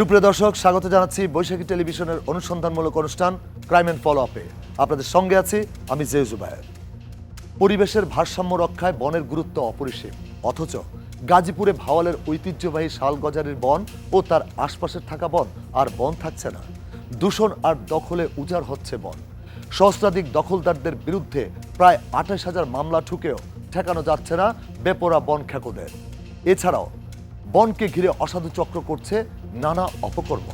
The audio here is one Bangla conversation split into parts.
সুপ্রিয় দর্শক, স্বাগত জানাচ্ছি বৈশাখী টেলিভিশনের অনুসন্ধানমূলক অনুষ্ঠান ক্রাইম অ্যান্ড ফলো আপে। আপনাদের সঙ্গে আছি আমি জেউজুবায়ের। পরিবেশের ভারসাম্য রক্ষায় বনের গুরুত্ব অপরিসীম, অথচ গাজীপুরে ভাওয়ালের ঐতিহ্যবাহী শালগজারির বন ও তার আশপাশের থাকা বন আর বন থাকছে না। দূষণ আর দখলে উজাড় হচ্ছে বন। সহস্রাধিক দখলদারদের বিরুদ্ধে প্রায় ২৮,০০০ মামলা ঠুকেও ঠেকানো যাচ্ছে না বেপরা বন খেকোদের। এছাড়াও বনকে ঘিরে অসাধু চক্র করছে নানা অপকর্ম।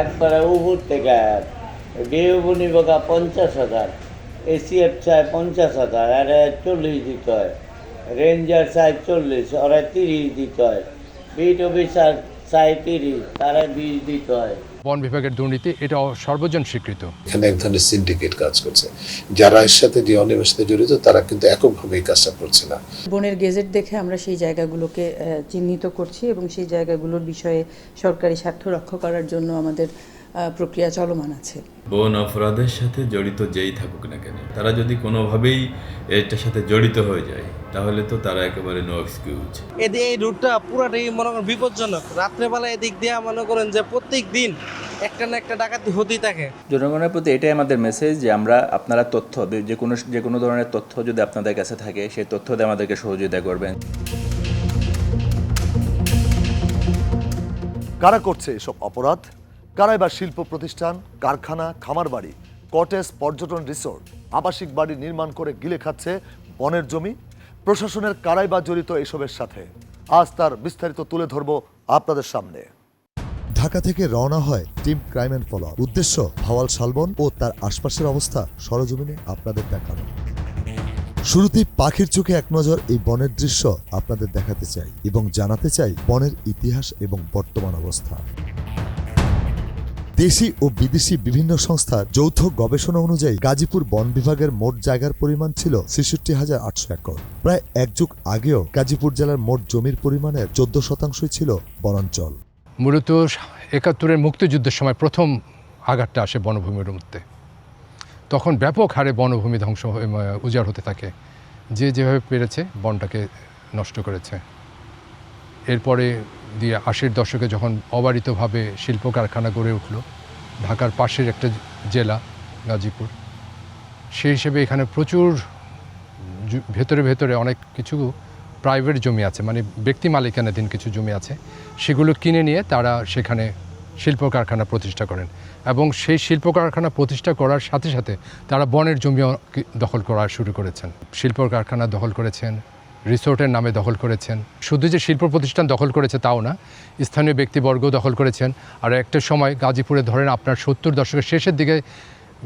একবারে উপর থেকে ডিউবনি বাগা 50,000, এসিএফ চায় 50,000, আর 40 দিতে হয়, রেঞ্জার চায় 40, ওরা 30 দিতে হয়, বিট অফিসার চায় 30, তারা 20 দিতে হয়। বন বিভাগের দুর্নীতি এটা সর্বজন স্বীকৃত। এখানে এক ধরনের সিন্ডিকেট কাজ করছে, যারা এর সাথে যে অনিয়মের সাথে জড়িত তারা কিন্তু এককভাবে এই কাজটা করছে না। বনের গেজেট দেখে আমরা সেই জায়গাগুলোকে চিহ্নিত করছি এবং সেই জায়গাগুলোর বিষয়ে সরকারি স্বার্থ রক্ষা করার জন্য আমাদের প্রক্রিয়া চলমান আছে। বন অপরাধের সাথে জড়িত যেই থাকুক না কেন, তারা যদি কোনোভাবেই এটার সাথে জড়িত হয়ে যায় তাহলে তো তারা একেবারে নো এক্সকিউজ। এই রুটটা পুরাটাই মনে করেন বিপজ্জনক। রাত্রেবেলা এদিক দিয়ে মনে করেন যে প্রত্যেক দিন একটা না একটা ডাকাতি হতেই থাকে। জনগণের প্রতি এটাই আমাদের মেসেজ যে আমরা আপনারা তথ্য যে কোনো ধরনের তথ্য যদি আপনাদের কাছে থাকে সেই তথ্য দিয়ে আমাদেরকে সহযোগিতা করবেন। কারা করছে এসব অপরাধ? কারাই বা শিল্প প্রতিষ্ঠান, কারখানা, খামার বাড়ি, কটেজ, পর্যটন রিসোর্ট, আবাসিক বাড়ি নির্মাণ করে গিলে খাচ্ছে বনের জমি? প্রশাসনের কারাই বা জড়িত এসবের সাথে? আজ তার বিস্তারিত তুলে ধরব আপনাদের সামনে। ঢাকা থেকে রওনা হয় টিম ক্রাইম অ্যান্ড ফলো। উদ্দেশ্য ভাওয়াল শালবন ও তার আশপাশের অবস্থা সরজমিনে আপনাদের দেখানো। শুরুতেই পাখির চোখে এক নজর এই বনের দৃশ্য আপনাদের দেখাতে চাই এবং জানাতে চাই বনের ইতিহাস এবং বর্তমান অবস্থা। দেশি ও বিদেশি বিভিন্ন সংস্থার যৌথ গবেষণা অনুযায়ী গাজীপুর বন বিভাগের মোট জায়গার পরিমাণ ছিল ৬৩,৮০০ একর। প্রায় এক যুগ আগেও গাজীপুর জেলার মোট জমির পরিমাণের ১৪% ছিল বনাঞ্চল। মূলত ৭১-এর মুক্তিযুদ্ধের সময় প্রথম আঘাতটা আসে বনভূমির মধ্যে। তখন ব্যাপক হারে বনভূমি ধ্বংস উজাড় হতে থাকে। যে যেভাবে পেরেছে বনটাকে নষ্ট করেছে। এরপরে দিয়ে ৮০-এর দশকে যখন অবারিতভাবে শিল্প কারখানা গড়ে উঠল, ঢাকার পাশের একটা জেলা গাজীপুর, সেই হিসেবে এখানে প্রচুর ভেতরে অনেক কিছু প্রাইভেট জমি আছে, মানে ব্যক্তি মালিকানাধীন কিছু জমি আছে। সেগুলো কিনে নিয়ে তারা সেখানে শিল্প কারখানা প্রতিষ্ঠা করেন এবং সেই শিল্প কারখানা প্রতিষ্ঠা করার সাথে সাথে তারা বনের জমিও দখল করা শুরু করেছেন। শিল্প কারখানা দখল করেছেন, রিসোর্টের নামে দখল করেছেন। শুধু যে শিল্প প্রতিষ্ঠান দখল করেছে তাও না, স্থানীয় ব্যক্তিবর্গ দখল করেছেন। আর একটা সময় গাজীপুরে ধরেন আপনার ৭০ দশকের শেষের দিকে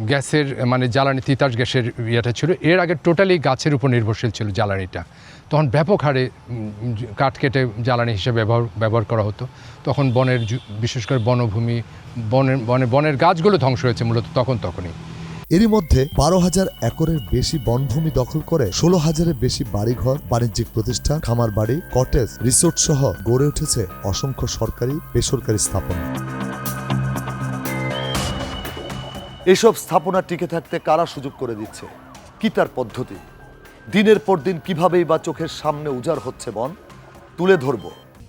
গ্যাসের মানে জ্বালানি, তিতাস গ্যাসের ইয়েটা ছিল। এর আগে টোটালি গাছের উপর নির্ভরশীল ছিল জ্বালানিটা। তখন ব্যাপক হারে কাঠ কেটে জ্বালানি হিসেবে ব্যবহার করা হতো। তখন বনের, বিশেষ করে বনভূমি, বনের গাছগুলো ধ্বংস হয়েছে মূলত তখনই। এরই মধ্যে ১২,০০০ একরের বেশি বনভূমি দখল করে ১৬,০০০-এর বেশি বাড়িঘর, বাণিজ্যিক প্রতিষ্ঠান, খামার বাড়ি, কটেজ, রিসোর্ট সহ গড়ে উঠেছে অসংখ্য সরকারি বেসরকারি স্থাপনা। এসব স্থাপনা টিকে থাকতে কারা সুযোগ করে দিচ্ছে? কি তার পদ্ধতি? দিনের পর দিন কিভাবেই বা চোখের সামনে উজাড় হচ্ছে বন? তুলে ধরব।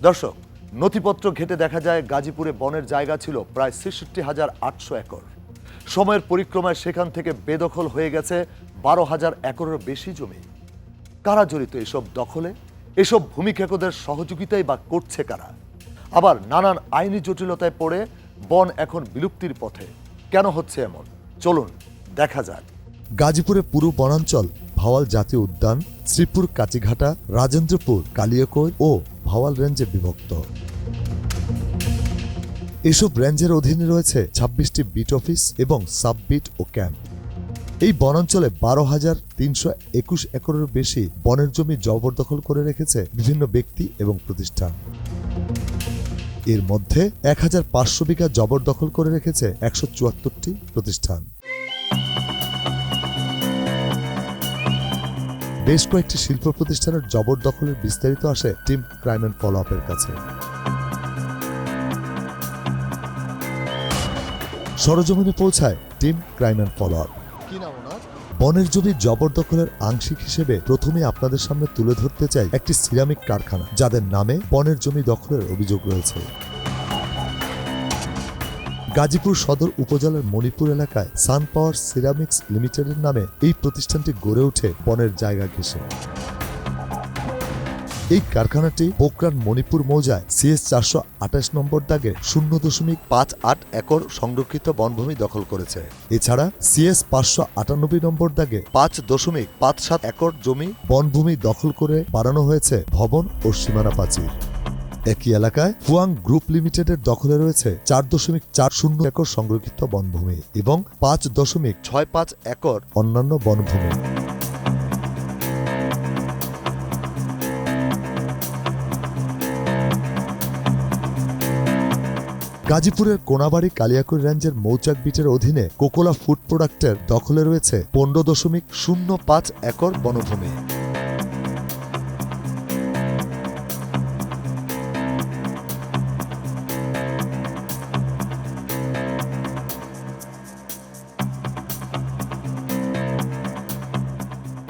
দর্শক, নথিপত্র ঘেঁটে দেখা যায় গাজীপুরে বনের জায়গা ছিল প্রায় ৬৩,৮০০ একর। সময়ের পরিক্রমায় সেখান থেকে বেদখল হয়ে গেছে ১২,০০০ একরের বেশি জমি। কারা জড়িত এসব দখলে? এসব ভূমি খেকোদের সহযোগিতাই বা করছে কারা? আবার নানান আইনি জটিলতায় পড়ে বন এখন বিলুপ্তির পথে। কেন হচ্ছে এমন? চলুন দেখা যাক। গাজীপুরে পুরো বনাঞ্চল ভাওয়াল জাতীয় উদ্যান, শ্রীপুর, কাচিঘাটা, রাজেন্দ্রপুর, কালিয়াকৈর ও ভাওয়াল রেঞ্জে বিভক্ত। এসব রেঞ্জের অধীনে রয়েছে ২৬টি বিট অফিস এবং সাব বিট ও ক্যাম্প। এই বনাঞ্চলে ১২,৩২১ একরের বেশি বনের জমি জবরদখল করে রেখেছে বিভিন্ন ব্যক্তি এবং প্রতিষ্ঠান। এর মধ্যে ১,৫০০ বিঘা জবরদখল করে রেখেছে ১৭৪টি প্রতিষ্ঠান। বেশ কয়েকটি শিল্প প্রতিষ্ঠানের জবরদখলের বিস্তারিত আসে টিম ক্রাইম অ্যান্ড ফলো আপের কাছে। সরজমিনে পৌঁছায় team crime and follow up. কি নাম ওনার? বনের জমি জবরদখলের আংশিক হিসেবে প্রথমে আপনাদের সামনে তুলে ধরতে চাই একটি সিরামিক কারখানা যাদের নামে বনের জমি দখলের অভিযোগ রয়েছে। গাজীপুর সদর উপজেলার মণিপুর এলাকায় সান পাওয়ার সিরামিক্স লিমিটেডের নামে এই প্রতিষ্ঠানটি গড়ে ওঠে বনের জায়গা ঘেঁষে। এই কারখানাটি পোকরান মণিপুর মৌজায় CS 428 নম্বর দাগে 0.58 একর সংরক্ষিত বনভূমি দখল করেছে। এছাড়া CS 598 নম্বর দাগে 5.57 একর জমি বনভূমি দখল করে বাড়ানো হয়েছে ভবন ও সীমানা প্রাচীর। একই এলাকায় ফুয়াং গ্রুপ লিমিটেডের দখলে রয়েছে 4.40 একর সংরক্ষিত বনভূমি এবং 5.65 একর অন্যান্য বনভূমি। গাজীপুরের কোনাবাড়ি কালিয়াকৈর রেঞ্জের মৌচাক বিটের অধীনে কোকোলা ফুড প্রোডাক্টের দখলে রয়েছে 15.05 একর বনভূমি।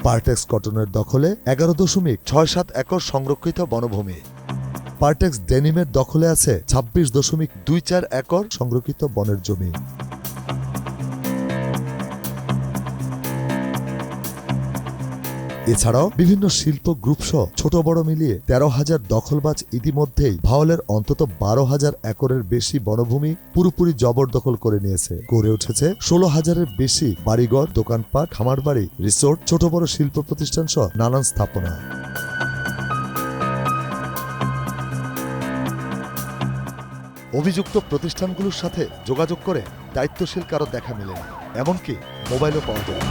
পার্টেক্স কটনের দখলে 11.67 একর সংরক্ষিত বনভূমি। পার্টেক্স ডেনিমের দখলে আছে 26.24 একর সংরক্ষিত বনের জমি। এছাড়াও বিভিন্ন শিল্প গ্রুপ সহ ছোট বড় মিলিয়ে 13,000 দখলবাজ ইতিমধ্যেই ভাওয়ালের অন্তত 12,000 একরের বেশি বনভূমি পুরোপুরি জবরদখল করে নিয়েছে। গড়ে উঠেছে 16,000-এর বেশি বাড়িঘর, দোকানপাট, খামারবাড়ি, রিসোর্ট, ছোট বড় শিল্প প্রতিষ্ঠান সহ নানান স্থাপনা। অভিযুক্ত প্রতিষ্ঠানগুলোর সাথে যোগাযোগ করে দায়িত্বশীল কারো দেখা মেলেনি, এমনকি মোবাইলও পাওয়া যায়।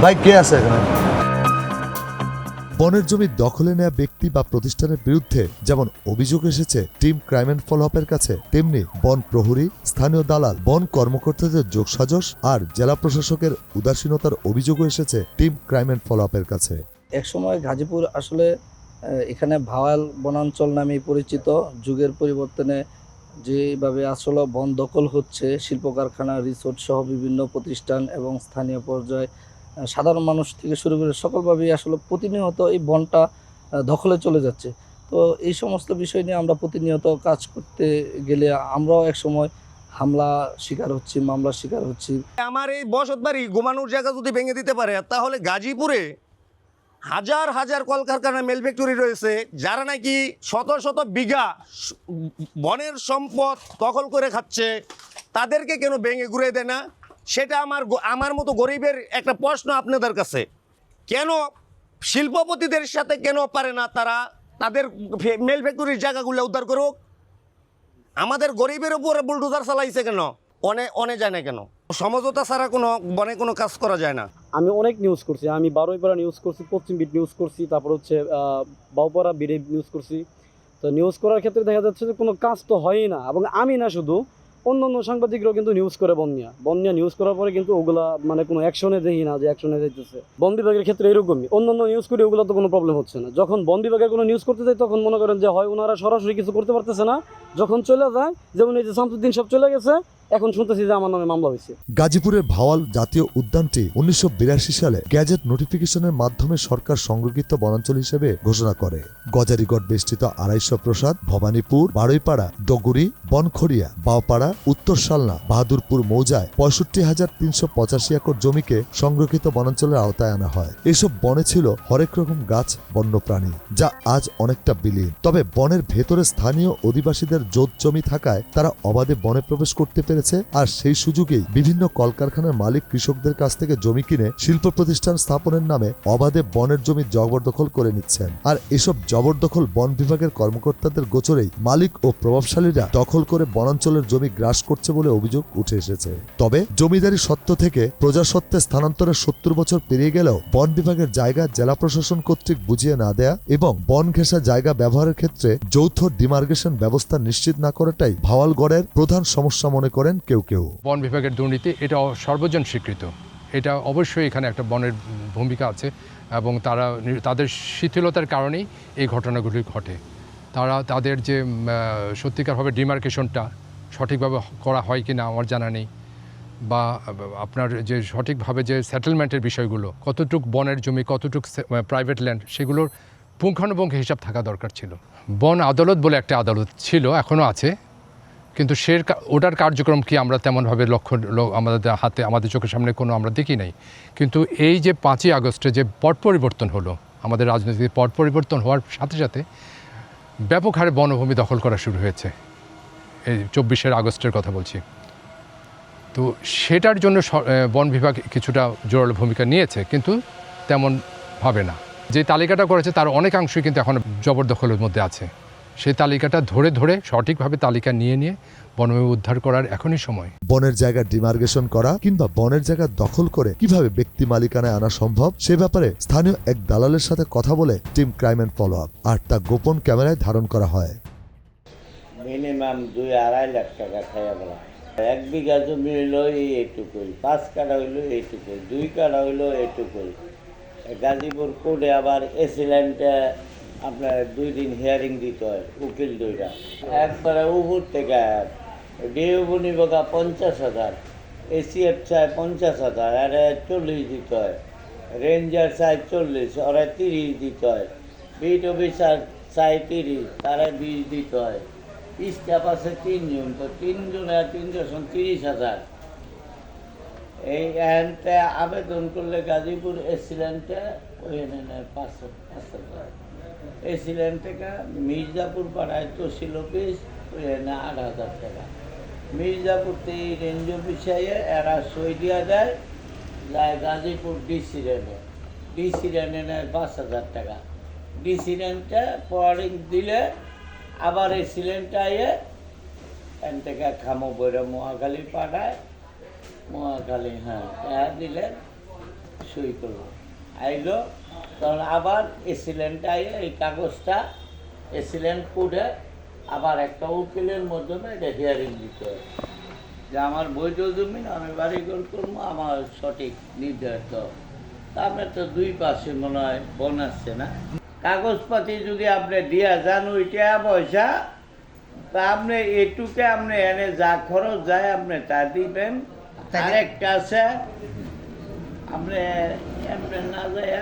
ভাই কে আছে এখানে? বনের জমি দখলে নেওয়া ব্যক্তি বা প্রতিষ্ঠানের বিরুদ্ধে যেমন অভিযোগ এসেছে টিম ক্রাইম অ্যান্ড ফলো আপের কাছে, তেমনি বন প্রহরী, স্থানীয় দালাল, বন কর্মকর্তাদের যোগসাজশ আর জেলা প্রশাসকের উদাসীনতার অভিযোগও এসেছে টিম ক্রাইম অ্যান্ড ফলো আপের কাছে। একসময় গাজীপুর আসলে এখানে ভাওয়াল বনাঞ্চল নামে পরিচিত। যুগের পরিবর্তনে যেভাবে আসলে বন দখল হচ্ছে, শিল্প কারখানা, রিসোর্ট সহ বিভিন্ন প্রতিষ্ঠান এবং স্থানীয় পর্যায়ে সাধারণ মানুষ থেকে শুরু করে সকলভাবেই আসলে প্রতিনিয়ত এই বনটা দখলে চলে যাচ্ছে। তো এই সমস্ত বিষয় নিয়ে আমরা প্রতিনিয়ত কাজ করতে গেলে আমরাও একসময় হামলা শিকার হচ্ছি, মামলার শিকার হচ্ছি। আমার এই বসত বাড়ি ঘুমানোর জায়গা যদি ভেঙে দিতে পারে, তাহলে গাজীপুরে হাজার হাজার কলকারখানা, মেল ফ্যাক্টরি রয়েছে, যারা নাকি শত শত বিঘা বনের সম্পদ দখল করে খাচ্ছে, তাদেরকে কেন ভেঙে ঘুরে দেয় না? সেটা আমার মতো গরিবের একটা প্রশ্ন আপনাদের কাছে। কেন শিল্পপতিদের সাথে কেন পারে না তারা তাদের মেল ফ্যাক্টরির জায়গাগুলো উদ্ধার করুক? আমাদের গরিবের উপর বুলডোজার চালাইছে কেন? অনে যায় না কেন? সমঝোতা ছাড়া কোনো বনে কোনো কাজ করা যায় না। আমি অনেক নিউজ করছি, আমি বারোইপাড়া নিউজ করছি, পশ্চিম বিট নিউজ করছি, তারপর হচ্ছে বাউপাড়া বিড়ে নিউজ করছি। তো নিউজ করার ক্ষেত্রে দেখা যাচ্ছে যে কোনো কাজ তো হয়ই না। এবং আমি না শুধু, অন্য সাংবাদিকরাও কিন্তু নিউজ করে বন্যা নিউজ করার পরে কিন্তু ওগুলা মানে কোনো অ্যাকশনে দেখি না যে অ্যাকশনে যাইতেছে। বন বিভাগের ক্ষেত্রে এরকমই, অন্য নিউজ করে ওগুলো তো কোনো প্রবলেম হচ্ছে না। যখন বন বিভাগের কোনো নিউজ করতে যায় তখন মনে করেন যে হয় ওনারা সরাসরি কিছু করতে পারতেছে না, যখন চলে যায়, যেমন এই যে শামসুদ্দিন সব চলে গেছে, এখন শুনতেছি যে আমার নামে মামলা হয়েছে। গাজীপুরের ভাওয়াল জাতীয় উদ্যানটি 1982 সালে গ্যাজেট নোটিফিকেশনের মাধ্যমে সরকার সংরক্ষিত বনাঞ্চল হিসেবে ঘোষণা করে। গজারিগড় বেষ্টিত 250 প্রসাদ, ভবানীপুর, বারুইপাড়া, ডগুরি, বনখড়িয়া, বাওপাড়া, উত্তর শালনা, বাহাদুরপুর মৌজায় 65,385 একর জমিকে সংরক্ষিত বনাঞ্চলের আওতায় আনা হয়। এসব বনে ছিল হরেক রকম গাছ, বন্যপ্রাণী, যা আজ অনেকটা বিলীন। তবে বনের ভেতরে স্থানীয় অধিবাসীদের জোত জমি থাকায় তারা অবাধে বনে প্রবেশ করতে পেরেছে, আর সেই সুযোগেই বিভিন্ন কলকারখানার মালিক কৃষকদের কাছ থেকে জমি কিনে শিল্প প্রতিষ্ঠান স্থাপনের নামে অবাধে বনের জমি জবরদখল করে নিচ্ছেন। আর এসব জবরদখল বন বিভাগের কর্মকর্তাদের গোচরেই মালিক ও প্রভাবশালীরা দখল করে বনাঞ্চলের জমি গ্রাস করছে বলে অভিযোগ উঠে এসেছে। তবে জমিদারি সত্ত্ব থেকে প্রজাসত্ত্বে স্থানান্তরের 70 বছর পেরিয়ে গেলেও বন বিভাগের জায়গা জেলা প্রশাসন কর্তৃক বুঝিয়ে না দেয়া এবং বন ঘেঁষা জায়গা ব্যবহারের ক্ষেত্রে যৌথ ডিমার্গেশন ব্যবস্থা নিশ্চিত না করাটাই ভাওয়ালগড়ের প্রধান সমস্যা মনে করেন করেন কেউ কেউ। বন বিভাগের দুর্নীতি এটা সর্বজন স্বীকৃত, এটা অবশ্যই এখানে একটা বনের ভূমিকা আছে এবং তাদের শিথিলতার কারণেই এই ঘটনাগুলি ঘটে। তাদের যে সত্যিকারভাবে ডিমার্কেশনটা সঠিকভাবে করা হয় কি না আমার জানা নেই, বা আপনার যে সঠিকভাবে যে সেটেলমেন্টের বিষয়গুলো, কতটুক বনের জমি, কতটুক প্রাইভেট ল্যান্ড, সেগুলোর পুঙ্খানুপুঙ্খ হিসাব থাকা দরকার ছিল। বন আদালত বলে একটা আদালত ছিল, এখনও আছে, কিন্তু ওটার কার্যক্রম কি আমরা তেমনভাবে আমাদের চোখের সামনে কোনো আমরা দেখি নাই। কিন্তু এই যে 5ই আগস্টে যে পট পরিবর্তন হলো, আমাদের রাজনৈতিক পট পরিবর্তন হওয়ার সাথে সাথে ব্যাপক হারে বনভূমি দখল করা শুরু হয়েছে, এই 24 আগস্টের কথা বলছি। তো সেটার জন্য বন বিভাগ কিছুটা জোরালো ভূমিকা নিয়েছে, কিন্তু তেমনভাবে না। যে তালিকাটা করেছে তার অনেকাংশই কিন্তু এখন জবরদখলের মধ্যে আছে। সেই তালিকাটা ধরে ধরে সঠিকভাবে তালিকা নিয়ে বনভূমি উদ্ধার করার এখনই সময়। বনের জায়গা ডিমার্গেশন করা কিংবা বনের জায়গা দখল করে কিভাবে ব্যক্তি মালিকানায় আনা সম্ভব সে ব্যাপারে স্থানীয় এক দালালের সাথে কথা বলে team crime and follow up, আর তা গোপন ক্যামেরায় ধারণ করা হয়। মিনিমাম 2-2.5 লাখ টাকা খাইয়া বলা। 1 বিঘা জমি হইলো এইটুকুই, 5 কাঠা হইলো এইটুকুই, 2 কাঠা হইলো এইটুকুই। গাজীপুর কোর্টে আবার এসিল্যান্ডে আপনার 2 দিন হিয়ারিং দিতে হয়, উকিল 2টা। একবারে উপর থেকে ডিএবু নিবকা 50,000, এসিএফ চায় 50,000, আর 40 দিতে হয়। রেঞ্জার চায় 40, ওরা 30 দিতে হয়। বিট অফিসার চায় 30, তারা 20 দিতে হয়। স্টাফ আছে 3 জন, তো 3 জনে 30,000। এই এনতে আবেদন করলে গাজীপুর এসিল্যান্ডে ওইখানে নেয় 5,000। এসিল্যান্ড থেকে মির্জাপুর পাড়ায় তহসিল অফিস ওইখানে 8,000 টাকা। মির্জাপুরতে এই রেঞ্জ অফিসে এরা সই দিয়া দেয়, যায় গাজীপুর ডিসি রেনে নেয় 5,000 টাকা। ডিসি রেনটা পয়ারিং দিলে আবার এসিল্যান্ডটা এন থেকে খামো বইরা মহাখালী পাঠায়, মহাখালী দিলে সই করবো, আইলো তখন আবার এসিল্যান্ডটা এই কাগজটা এসিল্যান্ড কোর্টে আবার একটা উকিলের মাধ্যমে এটা হিয়ারিং দিতে হয় যে আমার বৈধ জমিন, আমি বাড়িঘর করবো, আমার সঠিক নির্ধারিত। তা আপনার তো 2 পাশে মনে হয় বন আসছে না, কাগজপাতি যদি আপনি দিয়া যান ওইটা পয়সা, তা আপনি এটুকে আপনি এনে যা খরচ যায় আপনি তা দিবেন। আরেকটা আছে আপনি এমনি না যায়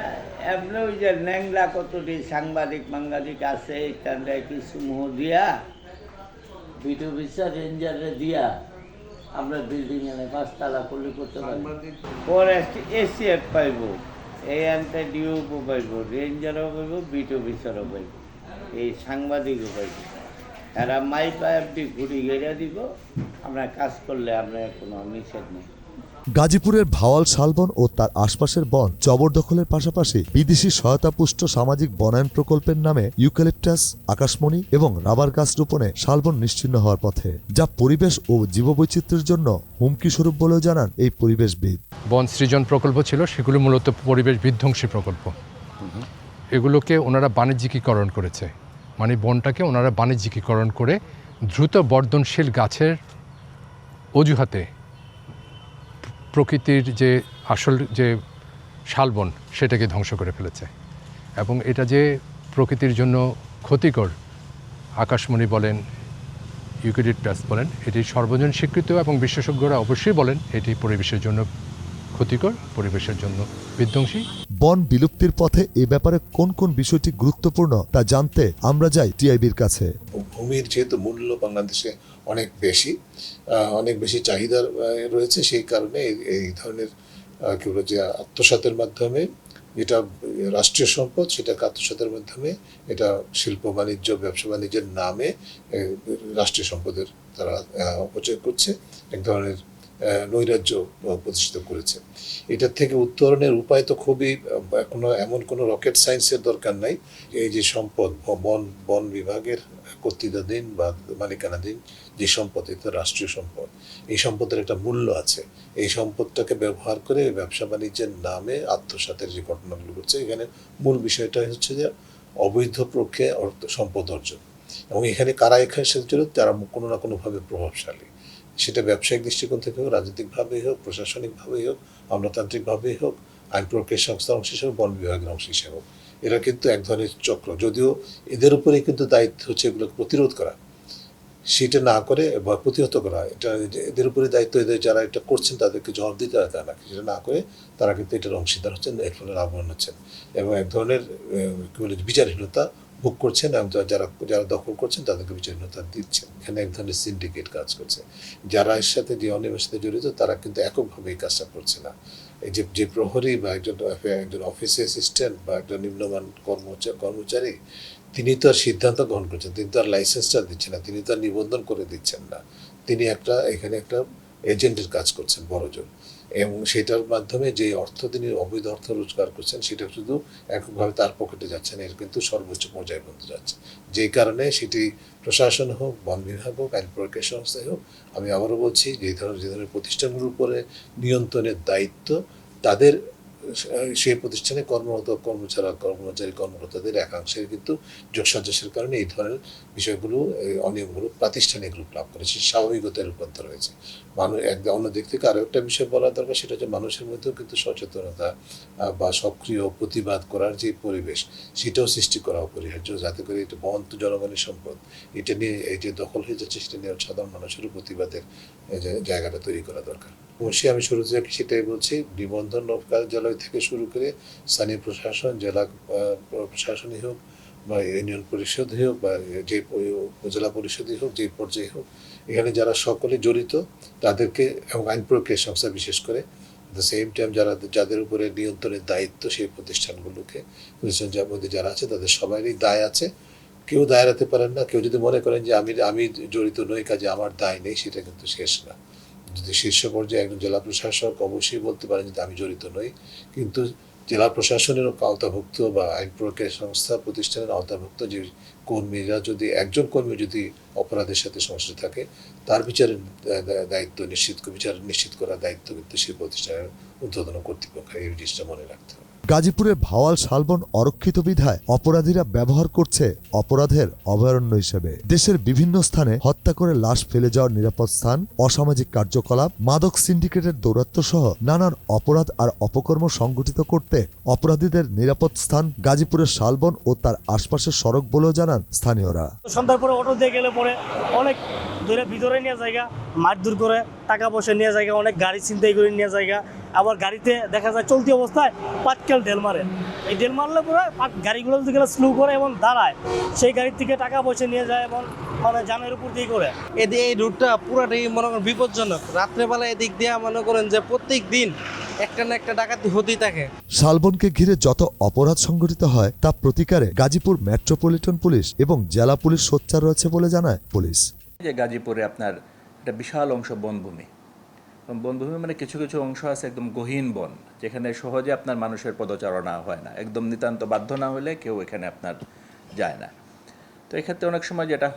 এমনি ওই যে ন্যাংলা কতটি সাংবাদিক আছে এখানটা কিছু মোহ দিয়া বিট অফিসার রেঞ্জারে দিয়া আপনার বিল্ডিং এনে 5 তলা করতে পারেন। ফরেস্ট এসিএফ পাইব, এই এনটা ডিওপো পাইব, রেঞ্জারও পাইব, বিট অফিসারও পাইব, এই সাংবাদিকও পাইব। এরা মাইপা এফডি ঘুরি গেড়ে দিব, আপনার কাজ করলে আপনার কোনো নিষেধ নেই। গাজীপুরের ভাওয়াল শালবন ও তার আশপাশের বন জবরদখলের পাশাপাশি বিদেশি সহায়তাপুষ্ট সামাজিক বনায়ন প্রকল্পের নামে ইউক্যালিপটাস, আকাশমণি এবং রাবার গাছ রোপণে শালবন নিশ্চিহ্ন হওয়ার পথে, যা পরিবেশ ও জীববৈচিত্র্যের জন্য হুমকি স্বরূপ বলেও জানান এই পরিবেশবিদ। বন সৃজন প্রকল্প ছিল, সেগুলো মূলত পরিবেশ বিধ্বংসী প্রকল্প। এগুলোকে ওনারা বাণিজ্যিকীকরণ করেছে, মানে বনটাকে ওনারা বাণিজ্যিকীকরণ করে দ্রুত বর্ধনশীল গাছের অজুহাতে প্রকৃতির যে আসল যে শালবন সেটাকে ধ্বংস করে ফেলেছে। এবং এটা যে প্রকৃতির জন্য ক্ষতিকর, আকাশমণি বলেন, ইউক্যালিপটাস বলেন, এটি সর্বজন স্বীকৃত এবং বিশেষজ্ঞরা অবশ্যই বলেন এটি পরিবেশের জন্য ক্ষতিকর, পরিবেশের জন্য বিধ্বংসী। বন বিলুপ্তির পথে এ ব্যাপারে কোন কোন বিষয়টি গুরুত্বপূর্ণ তা জানতে আমরা যাই টিআইবির কাছে। ভূমির যেহেতু মূল্য বাংলাদেশে অনেক বেশি চাহিদা রয়েছে, সেই কারণে এই ধরনের কি বলে যে আত্মসাতের মাধ্যমে যেটা রাষ্ট্রীয় সম্পদ সেটাকে আত্মসাতের মাধ্যমে এটা শিল্প বাণিজ্য, ব্যবসা বাণিজ্যের নামে রাষ্ট্রীয় সম্পদের তারা অপচয় করছে, এক ধরনের নৈরাজ্য প্রতিষ্ঠিত করেছে। এটার থেকে উত্তরণের উপায় তো খুবই, এমন কোনো রকেট সায়েন্সের দরকার নাই। এই যে সম্পদ বন বিভাগের কর্তৃত্বাধীন বা মালিকানাধীন যে সম্পদ, এটা রাষ্ট্রীয় সম্পদ, এই সম্পদের একটা মূল্য আছে। এই সম্পদটাকে ব্যবহার করে ব্যবসা বাণিজ্যের নামে আত্মসাতের যে ঘটনাগুলো ঘটছে, এখানে মূল বিষয়টা হচ্ছে যে অবৈধ প্রক্রিয়ায় সম্পদ অর্জন, এবং এখানে কারা এখানে সাথে জড়িত, যারা কোনো না কোনোভাবে প্রভাবশালী, সেটা ব্যবসায়িক দৃষ্টিকোণ থেকে হোক, রাজনৈতিকভাবেই হোক, প্রশাসনিকভাবেই হোক, আমলাতান্ত্রিকভাবেই হোক, আইন প্রক্রিয়া সংস্থার অংশ হিসেবে, বন বিভাগের অংশ হিসেবে হোক। এরা কিন্তু এক ধরনের চক্র, যদিও এদের উপরেই কিন্তু দায়িত্ব হচ্ছে এগুলোকে প্রতিরোধ করা, সেটা না করে বা প্রতিহত করা, এটা এদের উপরে দায়িত্ব, এদের যারা এটা করছেন তাদেরকে জবাব দিতে হয়, তা না, সেটা না করে তারা কিন্তু এটার অংশীদার হচ্ছেন, এর ফলে লাভবান হচ্ছেন এবং এক ধরনের কী বলে বিচারহীনতা ভোগ করছেন এবং যারা যারা দখল করছেন তাদেরকে বিচারহীনতা দিচ্ছেন। এখানে এক ধরনের সিন্ডিকেট কাজ করছে। যারা এর সাথে যে অনিয়মের সাথে জড়িত তারা কিন্তু এককভাবে এই কাজটা করছে না। এই যে প্রহরী বা একজন অফিস অ্যাসিস্ট্যান্ট বা একজন নিম্নমান কর্মচারী, তিনি তো আর সিদ্ধান্ত গ্রহণ করছেন, তিনি তো আর লাইসেন্সটা দিচ্ছেন না, তিনি তো আর নিবন্ধন করে দিচ্ছেন না, তিনি এখানে একটা এজেন্টের কাজ করছেন বড়জোর, এবং সেটার মাধ্যমে যে অর্থ তিনি অবৈধ অর্থ রোজগার করছেন সেটা শুধু এককভাবে তার পকেটে যাচ্ছে না, এর কিন্তু সর্বোচ্চ পর্যায়ে পর্যন্ত যাচ্ছে। যেই কারণে সেটি প্রশাসন হোক, বন বিভাগ হোক, আইন প্রক্রিয়া সংস্থায় হোক, আমি আবারও বলছি যে ধরনের প্রতিষ্ঠানগুলোর উপরে নিয়ন্ত্রণের দায়িত্ব তাদের, সেই প্রতিষ্ঠানে কর্মরত কর্মকর্তাদের একাংশের কিন্তু যোগসাজশের কারণে এই ধরনের বিষয়গুলো, অনিয়মগুলো প্রাতিষ্ঠানিক রূপ লাভ করেছে, স্বাভাবিকতায় রূপান্তর হয়েছে। অন্য দিক থেকে আরও একটা বিষয় বলা দরকার, সেটা হচ্ছে মানুষের মধ্যেও কিন্তু সচেতনতা বা সক্রিয় প্রতিবাদ করার যে পরিবেশ, সেটাও সৃষ্টি করা অপরিহার্য, যাতে করে এটা বন তো জনগণের সম্পদ, এটা নিয়ে এই যে দখল হয়ে যাচ্ছে সেটা নিয়ে সাধারণ মানুষেরও প্রতিবাদের জায়গাটা তৈরি করা দরকার। অবশ্যই আমি শুরু থেকে সেটাই বলছি, নিবন্ধন কার্যালয় থেকে শুরু করে স্থানীয় প্রশাসন, জেলা প্রশাসনই হোক বা ইউনিয়ন পরিষদই হোক বা যে উপজেলা পরিষদই হোক, যে পর্যায়ে হোক, এখানে যারা সকলে জড়িত তাদেরকে, এবং আইন প্রক্রিয়া সংস্থা বিশেষ করে, দ্য সেম টাইম যাদের উপরে নিয়ন্ত্রণের দায়িত্ব সেই প্রতিষ্ঠানগুলোকে, প্রতিষ্ঠান মধ্যে যারা আছে তাদের সবারই দায় আছে। কেউ দায় এড়াতে পারেন না। কেউ যদি মনে করেন যে আমি জড়িত নই, কাজে আমার দায় নেই, সেটা কিন্তু শেষ না। যদি শীর্ষ পর্যায়ে একজন জেলা প্রশাসক অবশ্যই বলতে পারেন যে আমি জড়িত নই, কিন্তু জেলা প্রশাসনেরও আওতাভুক্ত বা আইন প্রক্রিয়া সংস্থা প্রতিষ্ঠানের আওতাভুক্ত যে কর্মীরা, যদি একজন কর্মী যদি অপরাধের সাথে সংশ্লিষ্ট থাকে, তার বিচারের দায়িত্ব নিশ্চিত করার দায়িত্ব কিন্তু সেই প্রতিষ্ঠানের ঊর্ধ্বতন কর্তৃপক্ষ। এই জিনিসটা মনে রাখতে হবে। গাজীপুরের ভাওয়াল শালবন অরক্ষিত বিধায় অপরাধীরা ব্যবহার করছে অপরাধের অভয়ারণ্য হিসেবে। দেশের বিভিন্ন স্থানে হত্যা করে লাশ ফেলে যাওয়ার নিরাপদ স্থান, অসামাজিক কার্যকলাপ, মাদক সিন্ডিকেটের দৌরাত্ম্য সহ নানান অপরাধ আর অপকর্ম সংগঠিত করতে অপরাধীদের নিরাপদ স্থান গাজীপুরের শালবন ও তার আশপাশের সড়ক বলেও জানান স্থানীয়রা। সন্ধ্যার পরে অটো দিয়ে গেলে পরে অনেক দূরে ভিতরে নিয়ে জায়গা, মারধর করে টাকা পয়সা নিয়ে জায়গা, অনেক গাড়ি ছিনতাই করে নিয়ে জায়গা। আবার গাড়িতে দেখা যায় চলতি অবস্থায় পাটকেল ঢেল মারে। এই ঢেল মারলে পরে গাড়িগুলো যদি গেলে স্লো করে এবং দাঁড়ায়, সেই গাড়ির থেকে টাকা পয়সা নিয়ে যায় এবং মানে জানের উপর দিয়ে করে। এই রুটটা পুরাটাই মনে করেন বিপজ্জনক। রাত্রেবেলা এদিক দিয়ে মনে করেন যে প্রত্যেক দিন একটা না একটা ডাকাতি হতেই থাকে। শালবনকে ঘিরে যত অপরাধ সংঘটিত হয় তা প্রতিকারে গাজীপুর মেট্রোপলিটন পুলিশ এবং জেলা পুলিশ সোচ্চার রয়েছে বলে জানায় পুলিশ। যে গাজীপুরে আপনার একটা বিশাল অংশ বনভূমি, বনভূমি মানে কিছু কিছু অংশ আছে একদম গহীন বন, যেখানে সহজে আপনার মানুষের পদচারণা হয় না, একদম নিতান্ত বাধ্য না হলে কেউ এখানে আপনার যায় না। তো এক্ষেত্রে অনেক সময় যেটা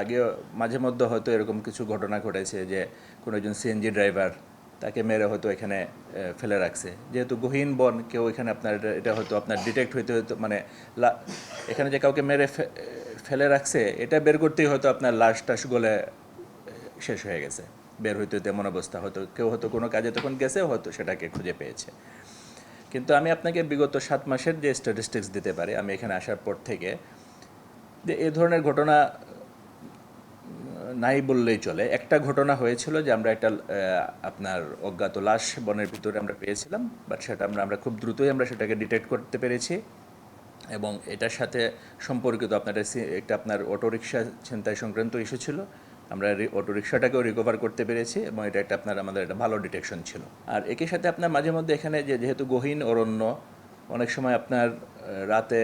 আগে মাঝে মধ্যে হয়তো এরকম কিছু ঘটনা ঘটেছে যে কোনো একজন সিএনজি ড্রাইভার, তাকে মেরে হয়তো এখানে ফেলে রাখছে। যেহেতু গহীন বন, কেউ এখানে আপনার এটা হয়তো আপনার ডিটেক্ট হইতে মানে এখানে যে কাউকে মেরে ফেলে রাখছে, এটা বের করতেই হয়তো আপনার লাশ টাশ গলে শেষ হয়ে গেছে, বের হইতে তেমন অবস্থা, হয়তো কেউ হয়তো কোনো কাজে তখন গেছে, হয়তো সেটাকে খুঁজে পেয়েছে। কিন্তু আমি আপনাকে বিগত 7 মাসের যে স্ট্যাটিস্টিক্স দিতে পারি আমি এখানে আসার পর থেকে, যে এ ধরনের ঘটনা নাই বললেই চলে। একটা ঘটনা হয়েছিল যে আমরা একটা আপনার অজ্ঞাত লাশ বনের ভিতরে আমরা পেয়েছিলাম, বাট সেটা আমরা খুব দ্রুতই আমরা সেটাকে ডিটেক্ট করতে পেরেছি, এবং এটার সাথে সম্পর্কিত একটা আপনার অটোরিকশা ছিনতাই সংক্রান্ত ইস্যু ছিল। আমরা অটোরিকশাটাকেও রিকভার করতে পেরেছি এবং এটা একটা আমাদের একটা ভালো ডিটেকশন ছিল। আর একই সাথে আপনার মাঝে মধ্যে এখানে যেহেতু গহীন অরণ্য, অনেক সময় আপনার রাতে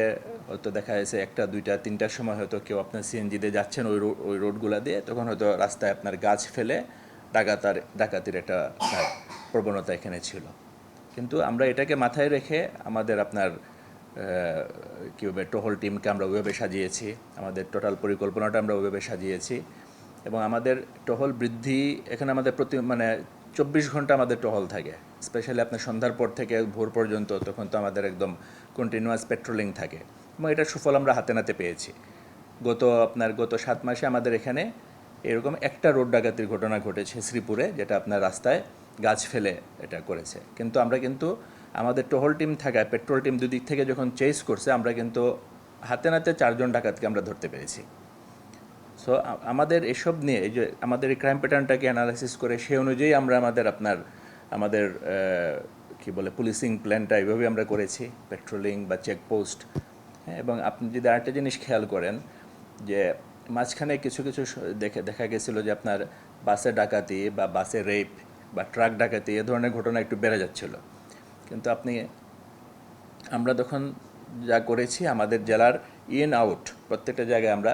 হয়তো দেখা যাচ্ছে 1টা 2টা 3টার সময় হয়তো কেউ আপনার সিএনজিতে যাচ্ছেন ওই রোডগুলো দিয়ে, তখন হয়তো রাস্তায় আপনার গাছ ফেলে ডাকাতির একটা প্রবণতা এখানে ছিল। কিন্তু আমরা এটাকে মাথায় রেখে আমাদের আপনার কীভাবে টহল টিমকে আমরা ওইভাবে সাজিয়েছি, আমাদের টোটাল পরিকল্পনাটা আমরা ওইভাবে সাজিয়েছি, এবং আমাদের টহল বৃদ্ধি এখানে আমাদের 24 ঘন্টা আমাদের টহল থাকে, স্পেশালি আপনার সন্ধ্যার পর থেকে ভোর পর্যন্ত, তখন তো আমাদের একদম কন্টিনিউয়াস পেট্রোলিং থাকে, এবং এটার সুফল আমরা হাতে নাতে পেয়েছি। গত 7 মাসে আমাদের এখানে এরকম একটা রোড ডাকাতির ঘটনা ঘটেছে শ্রীপুরে, যেটা আপনার রাস্তায় গাছ ফেলে এটা করেছে। কিন্তু আমরা কিন্তু আমাদের টহল টিম থাকায়, পেট্রোল টিম দুদিক থেকে যখন চেস করছে, আমরা কিন্তু হাতে নাতে 4 জন ডাকাতকে আমরা ধরতে পেরেছি। সো আমাদের এসব নিয়ে এই যে আমাদের এই ক্রাইম প্যাটার্নটাকে অ্যানালাইসিস করে সেই অনুযায়ী আমরা আমাদের কি বলে পুলিশিং প্ল্যানটা এইভাবেই আমরা করেছি, পেট্রোলিং বা চেকপোস্ট। হ্যাঁ, এবং আপনি যদি আরেকটা জিনিস খেয়াল করেন যে মাঝখানে কিছু দেখা গেছিলো যে আপনার বাসে ডাকাতি বা বাসে রেপ বা ট্রাক ডাকাতি এ ধরনের ঘটনা একটু বেড়ে যাচ্ছিল। কিন্তু আমরা তখন যা করেছি, আমাদের জেলার ইন আউট প্রত্যেকটা জায়গায় আমরা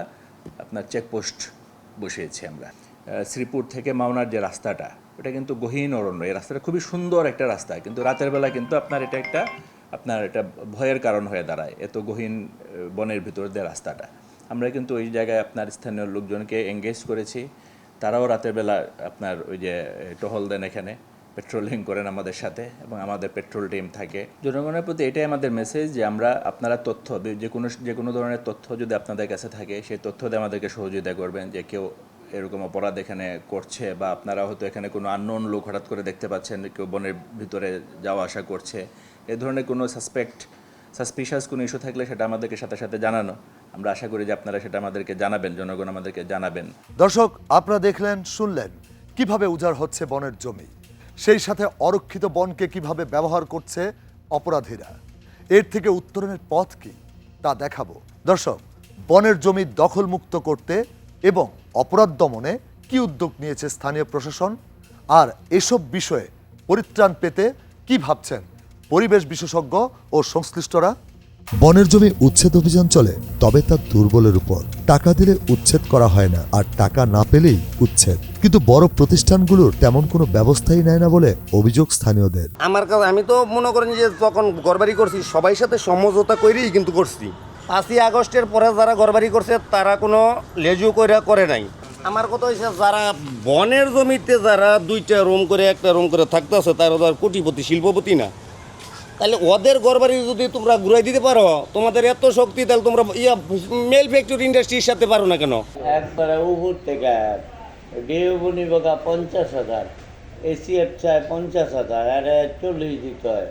আপনার চেকপোস্ট বসিয়েছি। আমরা শ্রীপুর থেকে মাওনার যে রাস্তাটা, ওটা কিন্তু গহীন অরণ্য, এই রাস্তাটা খুবই সুন্দর একটা রাস্তা, কিন্তু রাতের বেলা কিন্তু আপনার এটা ভয়ের কারণ হয়ে দাঁড়ায়, এত গহীন বনের ভিতর দিয়ে রাস্তাটা। আমরা কিন্তু ওই জায়গায় আপনার স্থানীয় লোকজনকে এঙ্গেজ করেছি, তারাও রাতের বেলা আপনার ওই যে টহল দেন, এখানে পেট্রোলিং করেন আমাদের সাথে, এবং আমাদের পেট্রোল টিম থাকে। জনগণের প্রতি এটাই আমাদের মেসেজ যে আপনারা তথ্য, যে কোনো ধরনের তথ্য যদি আপনাদের কাছে থাকে, সেই তথ্য দিয়ে আমাদেরকে সহযোগিতা করবেন। যে কেউ এরকম অপরাধ এখানে করছে, বা আপনারা হয়তো এখানে কোনো আননোন লোক হঠাৎ করে দেখতে পাচ্ছেন কেউ বনের ভিতরে যাওয়া আসা করছে, এ ধরনের কোনো সাসপিশাস কোনো ইস্যু থাকলে সেটা আমাদেরকে সাথে সাথে জানানো। আমরা আশা করি যে আপনারা সেটা আমাদেরকে জানাবেন, জনগণ আমাদেরকে জানাবেন। দর্শক, আপনারা দেখলেন, শুনলেন কিভাবে উজাড় হচ্ছে বনের জমি, সেই সাথে অরক্ষিত বনকে কিভাবে ব্যবহার করছে অপরাধীরা। এর থেকে উত্তরণের পথ কি তা দেখাবো। দর্শক, বনের জমি দখলমুক্ত করতে এবং অপরাধ দমনে কি উদ্যোগ নিয়েছে স্থানীয় প্রশাসন, আর এসব বিষয়ে পরিত্রাণ পেতে কি ভাবছেন পরিবেশ বিশেষজ্ঞ ও সংশ্লিষ্টরা। বনের জমি উচ্ছেদ অভিযান চলে, তবে তা দুর্বলের উপর। টাকা দিলে উচ্ছেদ করা হয় না, আর টাকা না পেলেই উচ্ছেদ। কিন্তু বড় প্রতিষ্ঠানগুলোর তেমন কোনো ব্যবস্থাই নেয় না বলে অভিযোগ স্থানীয়দের। আমার কাছে আমি তো মনে করেন যে তখন ঘরবাড়ি করছি, সবাই সাথে সমঝোতা করেই কিন্তু করছি। 5ই আগস্টের পরে যারা ঘরবাড়ি করছে তারা কোনো লেজু করে নাই। আমার কথা হয়েছে, যারা বনের জমিতে যারা 2টা রুম করে 1টা রুম করে থাকতেছে, তারা তো আর কোটিপতি শিল্পপতি না। তাহলে ওদের ঘরবাড়ি যদি তোমরা ঘুরাই দিতে পারো, তোমাদের এত শক্তি, তাহলে তোমরা মেল ফ্যাক্টরি ইন্ডাস্ট্রির সাথে পারো না কেন? একবারে উপর থেকে ডিউবনি বাগা 50,000, এসিএফ চায় 50,000, আর 40 দিতে হয়।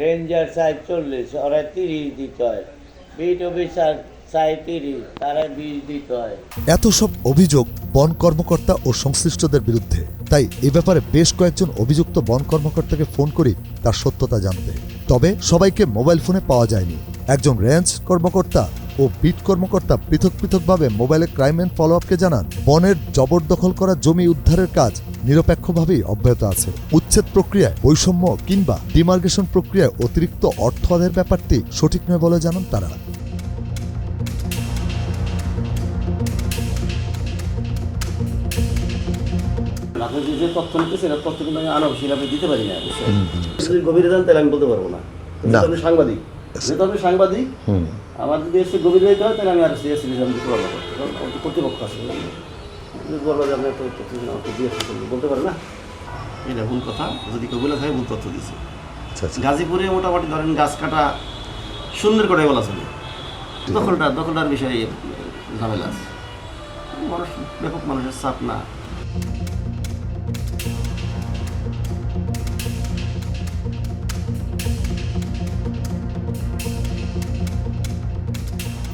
রেঞ্জার চায় 40, ওরা 30 দিতে হয়। বিট অফিসার চায় 30, তারা 20 দিতে হয়। এত সব অভিযোগ বন কর্মকর্তা ও সংশ্লিষ্টদের বিরুদ্ধে। তাই এ ব্যাপারে বেশ কয়েকজন অভিযুক্ত বন কর্মকর্তাকে ফোন করি তার সত্যতা জানতে। তবে সবাইকে মোবাইল ফোনে পাওয়া যায়নি। একজন রেঞ্জ কর্মকর্তা ও বিট কর্মকর্তা পৃথকভাবে মোবাইলে ক্রাইম অ্যান্ড ফলো আপকে জানান, বনের জবরদখল করা জমি উদ্ধারের কাজ নিরপেক্ষভাবেই অব্যাহত আছে। উচ্ছেদ প্রক্রিয়ায় বৈষম্য কিংবা ডিমার্গেশন প্রক্রিয়ায় অতিরিক্ত অর্থ আদায়ের ব্যাপারটি সঠিক নয় বলে জানান তারা। আপনি যে তথ্য নিতেছেন, তথ্য কিন্তু আমি আনঅফিসিয়ালি আপনি দিতে পারি না। যদি গভীরে যান তাহলে আমি বলতে পারবো না। আপনি সাংবাদিক, যেহেতু আপনি সাংবাদিক, আমার যদি এসে গভীরে যেতে হয় তাহলে আমি আর সিরিয়াসলি দিতে পারবো না। কর্তৃপক্ষ আছে, বলবো যে আপনি তথ্য বলতে পারেন না, এটা ভুল কথা। যদি কেউ বলে থাকে ভুল তথ্য দিচ্ছে। গাজীপুরে মোটামুটি ধরেন গাছ কাটা সুন্দর করে বলা চলে, দখলটার বিষয়ে ঝামেলা আছে। মানুষ ব্যাপক মানুষের চাপ না।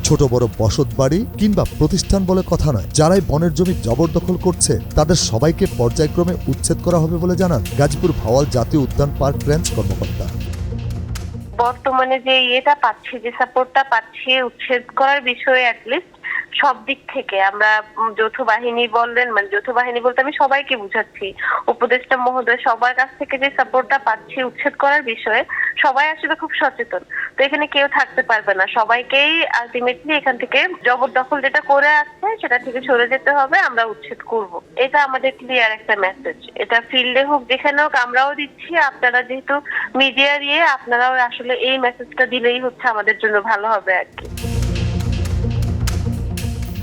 ছোট বড় বসত বাড়ি কিংবা প্রতিষ্ঠান বলে কথা নয়, যারাই বনের জমি জবরদখল করছে তাদের সবাইকে পর্যায়ক্রমে উচ্ছেদ করা হবে বলে জানান গাজীপুর ভাওয়াল জাতীয় উদ্যান পার্ক রেঞ্জ কর্মকর্তা। বর্তমানে যে পাচ্ছি, যে সাপোর্টটা পাচ্ছি উচ্ছেদ করার বিষয়ে অ্যাটলিস্ট সব দিক থেকে আমরা যৌথ বাহিনী বললেন, মানে যৌথ বাহিনী বলতে আমি সবাইকে বুঝাচ্ছি, উপদেষ্টা মহোদয় সবার কাছ থেকে যে সাপোর্টটা পাচ্ছি উচ্ছেদ করার বিষয়ে, সবাই আসলে খুব সচেতন। তো এখানে কেউ থাকতে পারবে না, সবাইকেই আলটিমেটলি এখান থেকে জবরদখল যেটা করে আসছে সেটা থেকে সরে যেতে হবে, আমরা উচ্ছেদ করব। এটা আমাদের ক্লিয়ার একটা মেসেজ। এটা ফিল্ডে হোক যেখানে হোক আমরাও দিচ্ছি। আপনারা যেহেতু মিডিয়া দিয়ে, আপনারাও আসলে এই মেসেজটা দিলেই হচ্ছে আমাদের জন্য ভালো হবে আর কি।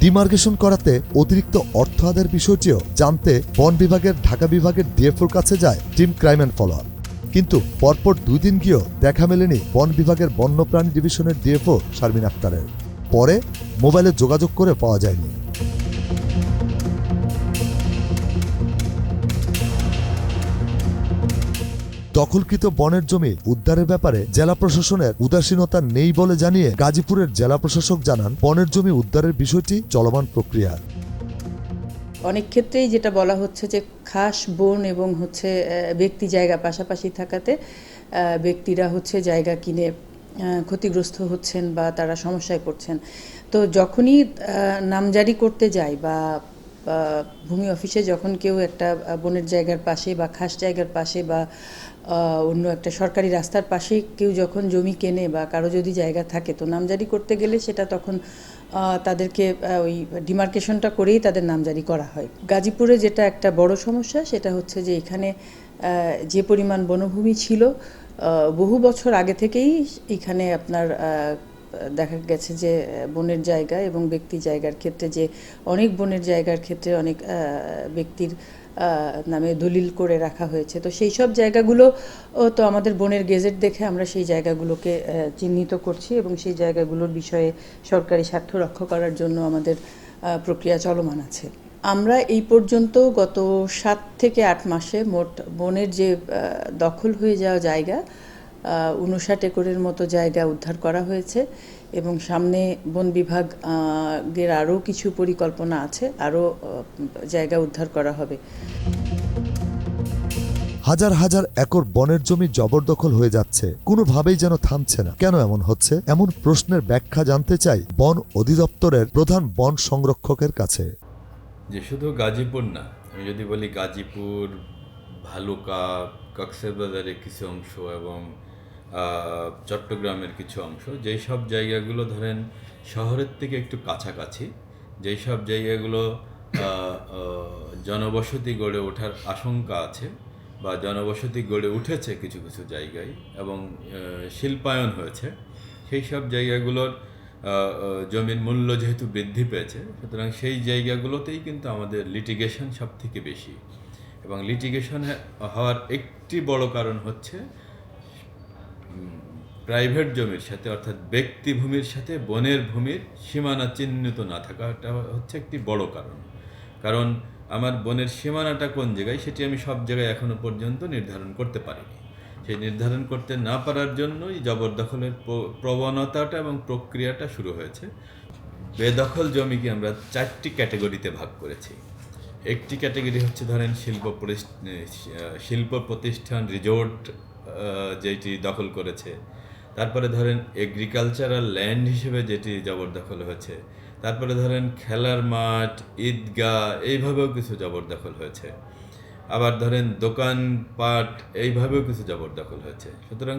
ডিমার্গেশন করাতে অতিরিক্ত অর্থ আদায়ের বিষয়টিও জানতে বন বিভাগের ঢাকা বিভাগের ডিএফওর কাছে যায় team crime and follow up. কিন্তু পরপর 2 দিন গিয়েও দেখা মেলেনি বন বিভাগের বন্যপ্রাণী ডিভিশনের ডিএফও শারমিন আক্তারের। পরে মোবাইলে যোগাযোগ করে পাওয়া যায়নি। দখলকৃত বনের জমি উদ্ধারের ব্যাপারে জেলা প্রশাসনের উদাসীনতা নেই বলে জানিয়ে গাজীপুরের জেলা প্রশাসক জানান, বনের জমি উদ্ধারের বিষয়টি চলমান প্রক্রিয়া। অনেক ক্ষেত্রেই যেটা বলা হচ্ছে যে খাস বন এবং হচ্ছে ব্যক্তি জায়গা পাশাপাশি থাকাতে ব্যক্তিরা হচ্ছে জায়গা কিনে ক্ষতিগ্রস্ত হচ্ছেন বা তারা সমস্যায় পড়ছেন। তো যখনই নামজারি করতে যায় বা ভূমি অফিসে যখন কেউ একটা বনের জায়গার পাশে বা খাস জায়গার পাশে বা অন্য একটা সরকারি রাস্তার পাশে কেউ যখন জমি কেনে বা কারো যদি জায়গা থাকে, তো নামজারি করতে গেলে সেটা তখন তাদেরকে ওই ডিমার্কেশনটা করেই তাদের নামজারি করা হয়। গাজীপুরে যেটা একটা বড় সমস্যা সেটা হচ্ছে যে এখানে যে পরিমাণ বনভূমি ছিল বহু বছর আগে থেকেই এখানে আপনার দেখা গেছে যে বনের জায়গা এবং ব্যক্তি জায়গার ক্ষেত্রে যে অনেক বনের জায়গার ক্ষেত্রে অনেক ব্যক্তির নামে দলিল করে রাখা হয়েছে। তো সেই সব জায়গাগুলো তো আমাদের বনের গেজেট দেখে আমরা সেই জায়গাগুলোকে চিহ্নিত করছি এবং সেই জায়গাগুলোর বিষয়ে সরকারি স্বার্থ রক্ষা করার জন্য আমাদের প্রক্রিয়া চলমান আছে। আমরা এই পর্যন্ত গত 7 থেকে 8 মাসে মোট বনের যে দখল হয়ে যাওয়া জায়গা 59 একরের মতো জায়গা উদ্ধার করা হয়েছে এবং সামনে বন বিভাগের আরও কিছু পরিকল্পনা আছে, আরও জায়গা উদ্ধার করা হবে। হাজার হাজার একর বনের জমি জবরদখল হয়ে যাচ্ছে, কোনোভাবেই যেন থামছে না। কেন এমন হচ্ছে? এমন প্রশ্নের ব্যাখ্যা জানতে চাই বন অধিদপ্তরের প্রধান বন সংরক্ষকের কাছে। যে শুধু গাজীপুর না, আমি যদি বলি গাজীপুর, ভালুকা, কক্সবাজারের কিছু অংশ এবং চট্টগ্রামের কিছু অংশ, যেই সব জায়গাগুলো ধরেন শহরের থেকে একটু কাছাকাছি, যেই সব জায়গাগুলো জনবসতি গড়ে ওঠার আশঙ্কা আছে বা জনবসতি গড়ে উঠেছে কিছু কিছু জায়গায় এবং শিল্পায়ন হয়েছে, সেই সব জায়গাগুলোর জমির মূল্য যেহেতু বৃদ্ধি পেয়েছে, সুতরাং সেই জায়গাগুলোতেই কিন্তু আমাদের লিটিগেশন সব থেকে বেশি। এবং লিটিগেশন হওয়ার একটি বড় কারণ হচ্ছে প্রাইভেট জমির সাথে অর্থাৎ ব্যক্তি ভূমির সাথে বনের ভূমির সীমানা চিহ্নিত না থাকাটা হচ্ছে একটি বড় কারণ। কারণ আমার বনের সীমানাটা কোন জায়গায় সেটি আমি সব জায়গায় এখনো পর্যন্ত নির্ধারণ করতে পারিনি। সেই নির্ধারণ করতে না পারার জন্যই জবরদখলের প্রবণতাটা এবং প্রক্রিয়াটা শুরু হয়েছে। বেদখল জমিকে আমরা 4টি ক্যাটাগরিতে ভাগ করেছি। একটি ক্যাটাগরি হচ্ছে ধরেন শিল্প প্রতিষ্ঠান, রিজোর্ট যেটি দখল করেছে, তারপরে ধরেন এগ্রিকালচারাল ল্যান্ড হিসেবে যেটি জবরদখল হয়েছে, তারপরে ধরেন খেলার মাঠ, ঈদগাহ, এইভাবেও কিছু জবরদখল হয়েছে, আবার ধরেন দোকানপাট, এইভাবেও কিছু জবরদখল হয়েছে। সুতরাং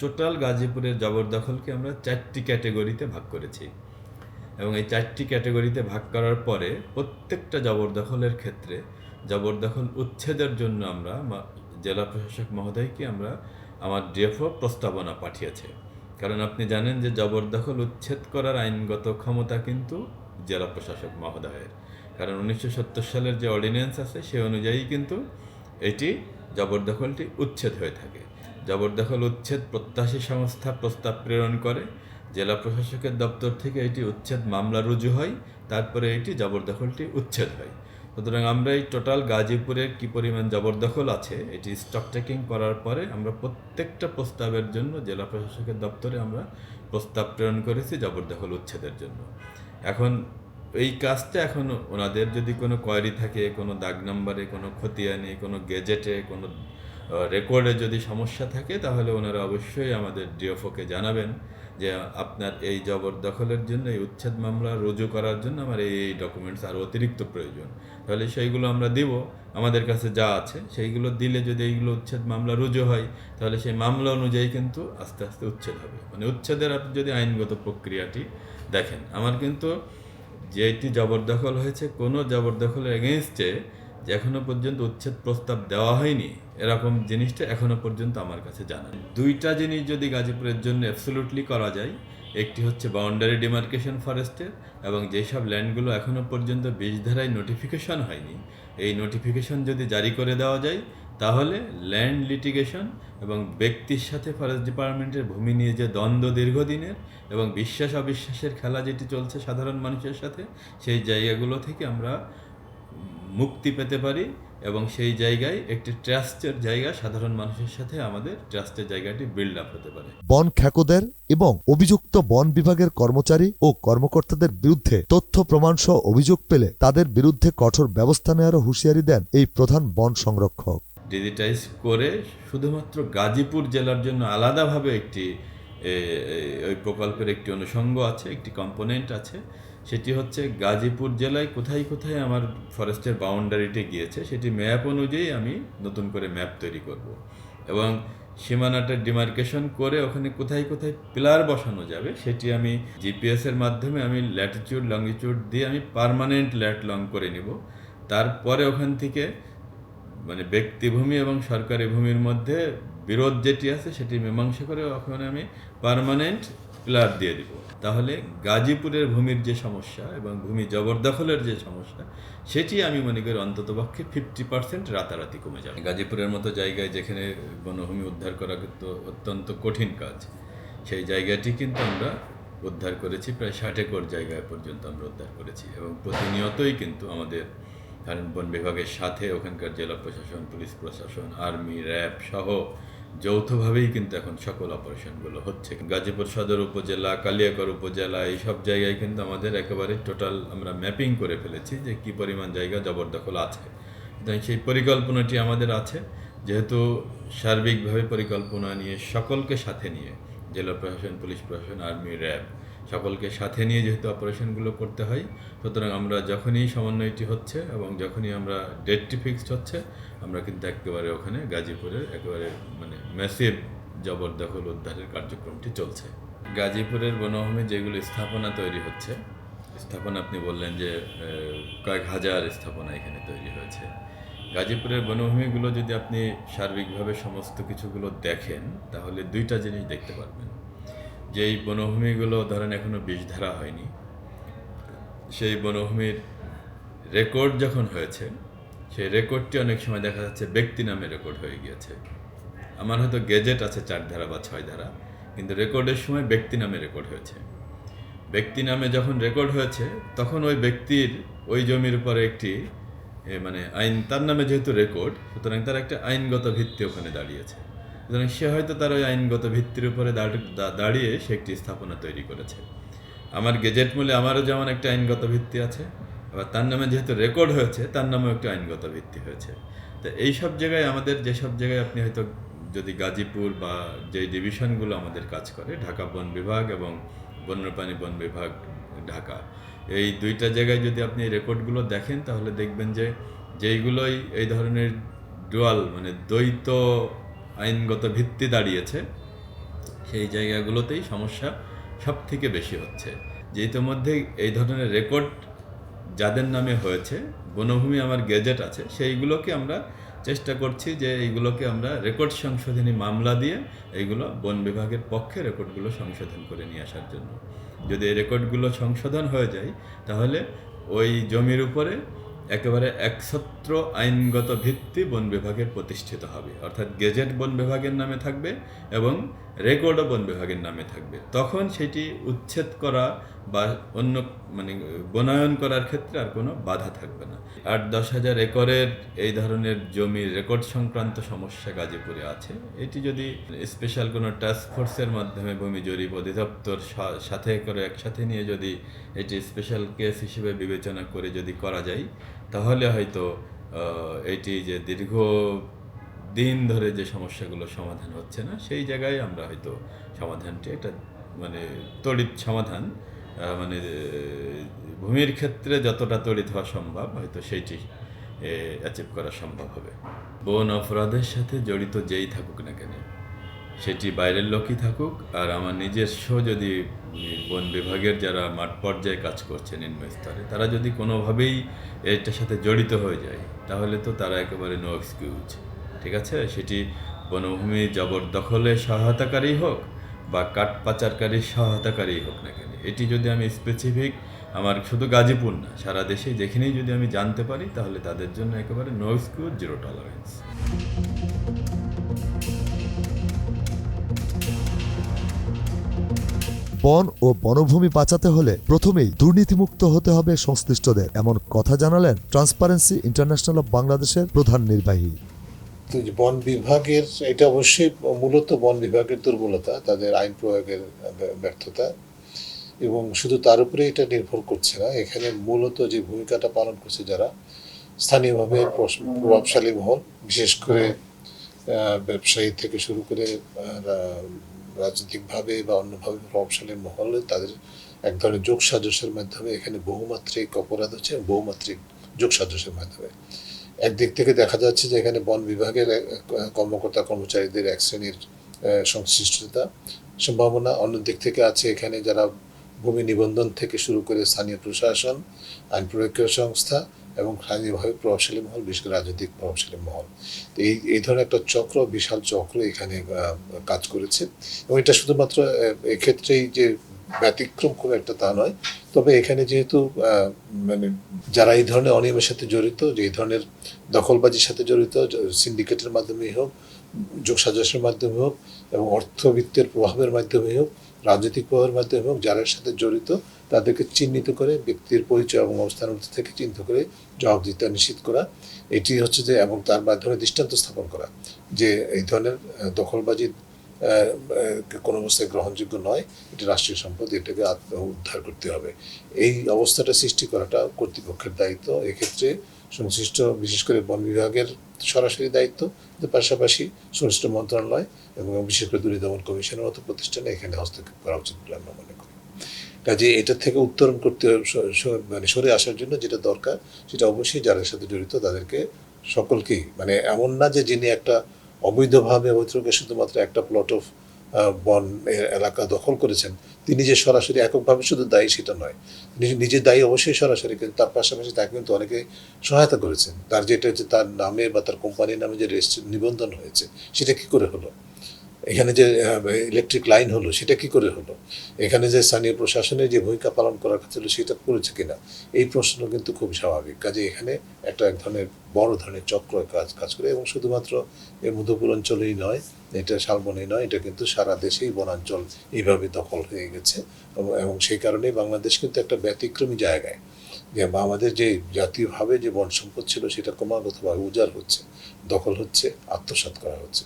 টোটাল গাজীপুরের জবরদখলকে আমরা 4টি ক্যাটাগরিতে ভাগ করেছি এবং এই 4টি ক্যাটাগরিতে ভাগ করার পরে প্রত্যেকটা জবরদখলের ক্ষেত্রে জবরদখল উচ্ছেদের জন্য আমরা জেলা প্রশাসক মহোদয়কে আমার ডিএফও প্রস্তাবনা পাঠিয়েছে। কারণ আপনি জানেন যে জবরদখল উচ্ছেদ করার আইনগত ক্ষমতা কিন্তু জেলা প্রশাসক মহোদয়ের, কারণ 1970 সালের যে অর্ডিন্যান্স আছে সে অনুযায়ী কিন্তু এটি জবরদখলটি উচ্ছেদ হয়ে থাকে। জবরদখল উচ্ছেদ প্রত্যাশী সংস্থা প্রস্তাব প্রেরণ করে, জেলা প্রশাসকের দপ্তর থেকে এটি উচ্ছেদ মামলা রুজু হয়, তারপরে এটি জবরদখলটি উচ্ছেদ হয়। সুতরাং আমরা এই টোটাল গাজীপুরের কী পরিমাণ জবরদখল আছে এটি স্টক টেকিং করার পরে আমরা প্রত্যেকটা প্রস্তাবের জন্য জেলা প্রশাসকের দপ্তরে আমরা প্রস্তাব প্রেরণ করেছি জবরদখল উচ্ছেদের জন্য। এখন এই কাজটা এখন ওনাদের যদি কোনো কোয়ারি থাকে, কোনো দাগ নাম্বারে, কোনো খতিয়ানে, কোনো গেজেটে, কোনো রেকর্ডে যদি সমস্যা থাকে, তাহলে ওনারা অবশ্যই আমাদের ডিএফওকে জানাবেন যে আপনার এই জবরদখলের জন্য এই উচ্ছেদ মামলা রুজু করার জন্য আমার এই ডকুমেন্টস আরও অতিরিক্ত প্রয়োজন। তাহলে সেইগুলো আমরা দিব, আমাদের কাছে যা আছে সেইগুলো দিলে যদি এইগুলো উচ্ছেদ মামলা রুজু হয় তাহলে সেই মামলা অনুযায়ী কিন্তু আস্তে আস্তে উচ্ছেদ হবে। মানে উচ্ছেদের আপনি যদি আইনগত প্রক্রিয়াটি দেখেন, আমার কিন্তু যেটি জবরদখল হয়েছে কোনো জবরদখলের এগেনস্টে যে এখনো পর্যন্ত উচ্ছেদ প্রস্তাব দেওয়া হয়নি, এরকম জিনিসটা এখনো পর্যন্ত আমার কাছে জানা নেই। 2টা জিনিস যদি গাজীপুরের জন্য অ্যাবসলিউটলি করা যায়, একটি হচ্ছে বাউন্ডারি ডিমার্কেশন ফরেস্টের, এবং যেসব ল্যান্ডগুলো এখনো পর্যন্ত 20 ধারায় নোটিফিকেশন হয়নি, এই নোটিফিকেশন যদি জারি করে দেওয়া যায় তাহলে ল্যান্ড লিটিগেশন এবং ব্যক্তির সাথে ফরেস্ট ডিপার্টমেন্টের ভূমি নিয়ে যে দ্বন্দ্ব দীর্ঘদিনের এবং বিশ্বাস অবিশ্বাসের খেলা যেটি চলছে সাধারণ মানুষের সাথে, সেই জায়গাগুলো থেকে আমরা মুক্তি পেতে পারি এবং সেই জায়গায় একটি ট্রাস্টের জায়গা, সাধারণ মানুষের সাথে আমাদের ট্রাস্টের জায়গাটি বিল্ড আপ হতে পারে। বন খ্যাকোদের এবং অভিযুক্ত বন বিভাগের কর্মচারী ও কর্মকর্তাদের বিরুদ্ধে তথ্য প্রমাণ সহ অভিযোগ পেলে তাদের বিরুদ্ধে কঠোর ব্যবস্থা নেওয়ারও হুঁশিয়ারি দেন এই প্রধান বন সংরক্ষক। ডিজিটাইজ করে শুধুমাত্র গাজীপুর জেলার জন্য আলাদাভাবে একটি ওই প্রকল্পের একটি অনুষঙ্গ আছে, একটি কম্পোনেন্ট আছে। সেটি হচ্ছে গাজীপুর জেলায় কোথায় কোথায় আমার ফরেস্টের বাউন্ডারিতে গিয়েছে সেটি ম্যাপ অনুযায়ী আমি নতুন করে ম্যাপ তৈরি করব এবং সীমানাটা ডিমার্কেশন করে ওখানে কোথায় কোথায় পিলার বসানো যাবে সেটি আমি জিপিএসের মাধ্যমে আমি ল্যাটিটিউড লংজিটিউড দিয়ে আমি পার্মানেন্ট ল্যাট লং করে নিব। তারপরে ওখান থেকে মানে ব্যক্তিভূমি এবং সরকারি ভূমির মধ্যে বিরোধ যেটি আছে সেটি মীমাংসা করে ওখানে আমি পার্মানেন্ট পিলার দিয়ে দিব। তাহলে গাজীপুরের ভূমির যে সমস্যা এবং ভূমি জবরদখলের যে সমস্যা সেটি আমি মনে করি অন্ততপক্ষে 50% রাতারাতি কমে যাবে। গাজীপুরের মতো জায়গায় যেখানে বনভূমি উদ্ধার করা কিন্তু অত্যন্ত কঠিন কাজ, সেই জায়গাটি কিন্তু আমরা উদ্ধার করেছি, প্রায় 60 একর জায়গায় পর্যন্ত আমরা উদ্ধার করেছি এবং প্রতিনিয়তই কিন্তু আমাদের বন বিভাগের সাথে ওখানকার জেলা প্রশাসন, পুলিশ প্রশাসন, আর্মি, র্যাব সহ যৌথভাবেই কিন্তু এখন সকল অপারেশনগুলো হচ্ছে। গাজীপুর সদর উপজেলা, কালিয়াকৈর উপজেলা এইসব জায়গায় কিন্তু আমাদের একেবারে টোটাল আমরা ম্যাপিং করে ফেলেছি যে কী পরিমাণ জায়গা জবরদখল আছে। সেই পরিকল্পনাটি আমাদের আছে, যেহেতু সার্বিকভাবে পরিকল্পনা নিয়ে সকলকে সাথে নিয়ে জেলা প্রশাসন, পুলিশ প্রশাসন, আর্মি, র্যাব সকলকে সাথে নিয়ে যেহেতু অপারেশনগুলো করতে হয়, সুতরাং আমরা যখনই সমন্বয়টি হচ্ছে এবং যখনই আমরা ডেটটি ফিক্সড হচ্ছে আমরা কিন্তু একেবারে ওখানে গাজীপুরের একেবারে মানে ম্যাসিভ জবরদখল উদ্ধারের কার্যক্রমটি চলছে। গাজীপুরের বনভূমি যেগুলো স্থাপনা তৈরি হচ্ছে, স্থাপনা আপনি বললেন যে কয়েক হাজার স্থাপনা এখানে তৈরি হয়েছে। গাজীপুরের বনভূমিগুলো যদি আপনি সার্বিকভাবে সমস্ত কিছুগুলো দেখেন তাহলে দুইটা জিনিস দেখতে পারবেন। যে এই বনভূমিগুলো ধরেন এখনও বিষধারা হয়নি, সেই বনভূমির রেকর্ড যখন হয়েছে সেই রেকর্ডটি অনেক সময় দেখা যাচ্ছে ব্যক্তি নামে রেকর্ড হয়ে গিয়েছে। আমার হয়তো গেজেট আছে 4 ধারা বা 6 ধারা, কিন্তু রেকর্ডের সময় ব্যক্তি নামে রেকর্ড হয়েছে। ব্যক্তি নামে যখন রেকর্ড হয়েছে তখন ওই ব্যক্তির ওই জমির উপরে একটি মানে আইন, তার নামে যেহেতু রেকর্ড, সুতরাং তার একটা আইনগত ভিত্তি ওখানে দাঁড়িয়েছে। সুতরাং সে হয়তো তার ওই আইনগত ভিত্তির উপরে দাঁড়িয়ে সে একটি স্থাপনা তৈরি করেছে। আমার গেজেট মূলে আমারও যেমন একটা আইনগত ভিত্তি আছে, আবার তার নামে যেহেতু রেকর্ড হয়েছে তার নামেও একটা আইনগত ভিত্তি হয়েছে। তো এই সব জায়গায় আমাদের যেসব জায়গায় আপনি হয়তো যদি গাজীপুর বা যে ডিভিশনগুলো আমাদের কাজ করে, ঢাকা বন বিভাগ এবং বন্যপ্রাণী বন বিভাগ ঢাকা, এই দুইটা জায়গায় যদি আপনি এই রেকর্ডগুলো দেখেন তাহলে দেখবেন যে যেইগুলোই এই ধরনের ডুয়াল মানে দ্বৈত আইনগত ভিত্তি দাঁড়িয়েছে সেই জায়গাগুলোতেই সমস্যা সব থেকে বেশি হচ্ছে। যে ইতিমধ্যে এই ধরনের রেকর্ড যাদের নামে হয়েছে, বনভূমি আমার গেজেট আছে, সেইগুলোকে আমরা চেষ্টা করছি যে এইগুলোকে আমরা রেকর্ড সংশোধনী মামলা দিয়ে এইগুলো বন বিভাগের পক্ষে রেকর্ডগুলো সংশোধন করে নিয়ে আসার জন্য। যদি এই রেকর্ডগুলো সংশোধন হয়ে যায় তাহলে ওই জমির উপরে একেবারে একছত্র আইনগত ভিত্তি বন বিভাগের প্রতিষ্ঠিত হবে, অর্থাৎ গেজেট বন বিভাগের নামে থাকবে এবং রেকর্ডও বন বিভাগের নামে থাকবে। তখন সেটি উচ্ছেদ করা বা অন্য মানে বনায়ন করার ক্ষেত্রে আর কোনো বাধা থাকবে না। 8-10 হাজার একরের এই ধরনের জমির রেকর্ড সংক্রান্ত সমস্যা গাজীপুরে আছে। এটি যদি স্পেশাল কোনো টাস্ক ফোর্সের মাধ্যমে ভূমি জরিপ অধিদপ্তর সাথে করে একসাথে নিয়ে যদি এটি স্পেশাল কেস হিসেবে বিবেচনা করে যদি করা যায় তাহলে হয়তো এটি যে দীর্ঘ দিন ধরে যে সমস্যাগুলো সমাধান হচ্ছে না সেই জায়গায় আমরা হয়তো সমাধানটি একটা মানে তড়িৎ সমাধান মানে ভূমির ক্ষেত্রে যতটা তড়িৎ হওয়া সম্ভব হয়তো সেইটি অ্যাচিভ করা সম্ভব হবে। বন অপরাধের সাথে জড়িত যেই থাকুক না কেন, সেটি বাইরের লোকই থাকুক আর আমার নিজস্ব যদি বন বিভাগের যারা মাঠ পর্যায়ে কাজ করছে নিম্ন স্তরে, তারা যদি কোনোভাবেই এটার সাথে জড়িত হয়ে যায় তাহলে তো তারা একেবারে নো এক্সকিউজ। ঠিক আছে, সেটি বনভূমি জবরদখলে সহায়তাকারী হোক বা কাঠ পাচারকারী সহায়তাকারী হোক না কেন, এটি যদি আমি স্পেসিফিক আমার শুধু গাজীপুর না সারা দেশে যেখানেই যদি আমি জানতে পারি তাহলে তাদের জন্য একেবারে নো এক্সকিউজ, জিরো টলারেন্স। বন ও বনভূমি বাঁচাতে হলে প্রথমেই দুর্নীতিমুক্ত হতে হবে সংশ্লিষ্টদের, এমন কথা জানালেন ট্রান্সপারেন্সি ইন্টারন্যাশনাল অব বাংলাদেশের প্রধান নির্বাহী। তো যে বন বিভাগের, এটা অবশ্যই মূলত বন বিভাগের দুর্বলতা, তাদের আইন প্রয়োগের ব্যর্থতা, এবং শুধু তার উপরে এটা নির্ভর করছে না। এখানে মূলত যে ভূমিকাটা পালন করছে যারা স্থানীয়ভাবে প্রভাবশালী মহল, বিশেষ করে ব্যবসায়ী থেকে শুরু করে রাজনৈতিকভাবে বা অন্যভাবে প্রভাবশালী মহলে, তাদের এক ধরনের যোগসাজশের মাধ্যমে এখানে বহুমাত্রিক অপরাধ হচ্ছে, বহুমাত্রিক যোগসাজশের মাধ্যমে। একদিক থেকে দেখা যাচ্ছে যে এখানে বন বিভাগের কর্মকর্তা কর্মচারীদের এক শ্রেণীর সংশ্লিষ্টতা সম্ভাবনা, অন্য দিক থেকে আছে এখানে যারা ভূমি নিবন্ধন থেকে শুরু করে স্থানীয় প্রশাসন, আইন প্রয়োগকারী সংস্থা এবং স্থানীয়ভাবে প্রভাবশালী মহল, বিশেষ করে রাজনৈতিক প্রভাবশালী মহল। এই ধরনের একটা চক্র, বিশাল চক্র এখানে কাজ করেছে, এবং এটা শুধুমাত্র এক্ষেত্রেই যে ব্যতিক্রম করে একটা তা নয়। তবে এখানে যেহেতু মানে যারা এই ধরনের অনিয়মের সাথে জড়িত, যে এই ধরনের দখলবাজির সাথে জড়িত, সিন্ডিকেটের মাধ্যমেই হোক, যোগসাজশের মাধ্যমে হোক, এবং অর্থবিত্তের প্রভাবের মাধ্যমে হোক, রাজনৈতিক প্রভাবের মাধ্যমে হোক, যারা সাথে জড়িত তাদেরকে চিহ্নিত করে ব্যক্তির পরিচয় এবং অবস্থান থেকে চিহ্নিত করে জবাবদিহিতা নিশ্চিত করা, এটি হচ্ছে যে, এবং তার মাধ্যমে দৃষ্টান্ত স্থাপন করা যে এই ধরনের দখলবাজি কোনো অবস্থায় গ্রহণযোগ্য নয়, এটি রাষ্ট্রীয় সম্পদ, এটাকে উদ্ধার করতে হবে। এই অবস্থাটা সৃষ্টি করাটা কর্তৃপক্ষের দায়িত্ব। এক্ষেত্রে সংশ্লিষ্ট বিশেষ করে বন বিভাগের সরাসরি দায়িত্ব, পাশাপাশি সংশ্লিষ্ট মন্ত্রণালয় এবং বিশেষ করে দুর্নীতি দমন কমিশনের মতো প্রতিষ্ঠানে এখানে হস্তক্ষেপ করা উচিত বলে আমরা মনে করি। কাজে এটা থেকে উত্তরণ করতে, মানে সরে আসার জন্য যেটা দরকার, সেটা অবশ্যই যাদের সাথে জড়িত তাদেরকে সকলকেই, মানে এমন না যে যিনি একটা অবৈধভাবে অবৈধকে শুধুমাত্র একটা প্লট অফ বন এলাকা দখল করেছেন, তিনি যে সরাসরি এককভাবে শুধু দায়ী সেটা নয়, নিজে দায়ী অবশ্যই সরাসরি, কিন্তু তার পাশাপাশি তাকে কিন্তু অনেকে সহায়তা করেছেন। তার যেটা হচ্ছে তার নামে বা তার কোম্পানির নামে যে রেজিস্ট্রেশন নিবন্ধন হয়েছে, সেটা কি করে হলো? এখানে যে ইলেকট্রিক লাইন হলো, সেটা কি করে হলো? এখানে যে স্থানীয় প্রশাসনের যে ভূমিকা পালন করার কথা ছিল, সেটা করেছে কিনা, এই প্রশ্ন কিন্তু খুব স্বাভাবিক। কাজে এখানে এক ধরনের বড় ধরনের চক্র কাজ করে, এবং শুধুমাত্র এই মধুপুর অঞ্চলেই নয়, এটা শালবনেই নয়, এটা কিন্তু সারা দেশেই বনাঞ্চল এইভাবে দখল হয়ে গেছে, এবং সেই কারণেই বাংলাদেশ কিন্তু একটা ব্যতিক্রমী জায়গায়, যে আমাদের যে জাতীয়ভাবে যে বন সম্পদ ছিল, সেটা ক্রমাগতভাবে উজাড় হচ্ছে, দখল হচ্ছে, আত্মসাৎ করা হচ্ছে।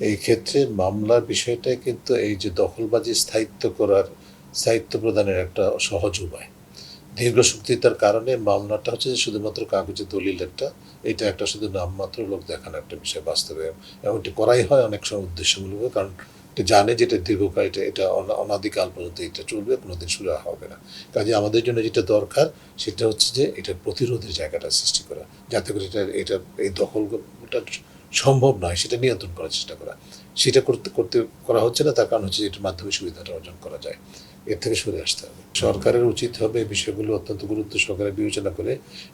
এই ক্ষেত্রে মামলার বিষয়টা কিন্তু এই যে দখলবাজি স্থায়িত্ব প্রদানের একটা সহজ উপায়। দীর্ঘসূত্রিতার কারণে মামলাটা হচ্ছে যে শুধুমাত্র কাগজে দলিল এটা একটা শুধু নামমাত্র লোক দেখানো একটা বিষয় বাস্তবে, এবং এটি করাই হয় অনেক সময় উদ্দেশ্যমূলক, কারণ এটা জানে যে এটা দীর্ঘকাল, এটা অনাদিকাল পর্যন্ত এটা চলবে, কোনোদিন শুরু হবে না। কাজে আমাদের জন্য যেটা দরকার, সেটা হচ্ছে যে এটা প্রতিরোধের জায়গাটা সৃষ্টি করা, যাতে করে এটা এই দখলটা সম্ভব নয় সেটা নিয়ন্ত্রণ করার চেষ্টা করা। সেটা করা হচ্ছে না, তার কারণ হচ্ছে এটার মাধ্যমে সুবিধাটা অর্জন করা যায়। এর থেকে সরে আসতে হবে। সরকারের উচিত হবে বিষয়গুলো অত্যন্ত গুরুত্ব সহকারে বিবেচনা করে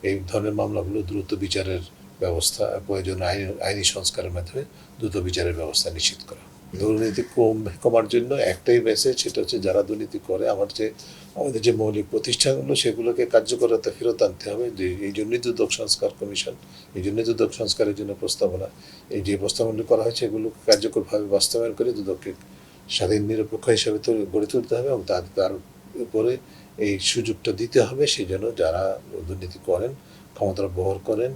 এই ধরনের মামলাগুলো দ্রুত বিচারের ব্যবস্থা, প্রয়োজন আইনি সংস্কারের মাধ্যমে দ্রুত বিচারের ব্যবস্থা নিশ্চিত করা। দুর্নীতি কমার জন্য একটাই মেসেজ, সেটা হচ্ছে যারা দুর্নীতি করে, আমাদের যে মৌলিক প্রতিষ্ঠানগুলো, সেগুলোকে কার্যকরতা ফেরত আনতে হবে। যে এই জন্যই দুদক সংস্কার কমিশন, এই জন্যই দুদক সংস্কারের জন্য প্রস্তাবনা, এই যে প্রস্তাবনাগুলো করা হয়েছে, এগুলোকে কার্যকরভাবে বাস্তবায়ন করে দুদককে স্বাধীন নিরপেক্ষ হিসাবে গড়ে তুলতে হবে, এবং তার উপরে এই সুযোগটা দিতে হবে, সেই জন্য যারা দুর্নীতি করেন, ক্ষমতার ব্যবহার করেন,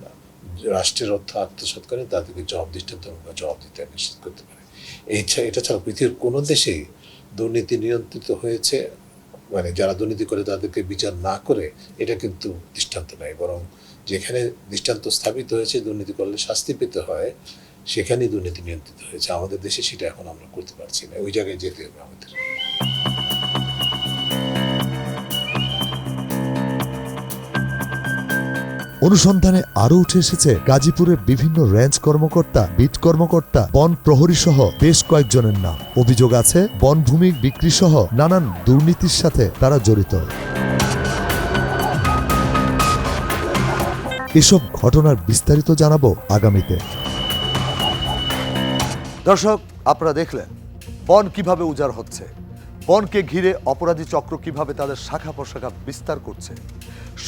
রাষ্ট্রের অর্থ আত্মসাৎ করেন, তাদেরকে জবাব দিতে নিশ্চিত করতে পারে। এটা ছাড়া পৃথিবীর কোনো দেশেই দুর্নীতি নিয়ন্ত্রিত হয়েছে, মানে যারা দুর্নীতি করে তাদেরকে বিচার না করে, এটা কিন্তু দৃষ্টান্ত নেই। বরং যেখানে দৃষ্টান্ত স্থাপিত হয়েছে দুর্নীতি করলে শাস্তি পেতে হয়, সেখানেই দুর্নীতি নিয়ন্ত্রিত হয়েছে। আমাদের দেশে সেটা এখন আমরা করতে পারছি না, ওই জায়গায় যেতে হবে আমাদের। অনুসন্ধানে আরও উঠে এসেছে গাজীপুরের বিভিন্ন রেঞ্জ কর্মকর্তা, বিট কর্মকর্তা, বন প্রহরী সহ বেশ কয়েকজনের নাম। অভিযোগ আছে বনভূমি বিক্রি সহ নানান দুর্নীতির সাথে তারা জড়িত। এসব ঘটনার বিস্তারিত জানাবো আগামীতে। দর্শক, আপনারা দেখলেন বন কিভাবে উজাড় হচ্ছে, বনকে ঘিরে অপরাধী চক্র কিভাবে তাদের শাখা প্রশাখা বিস্তার করছে।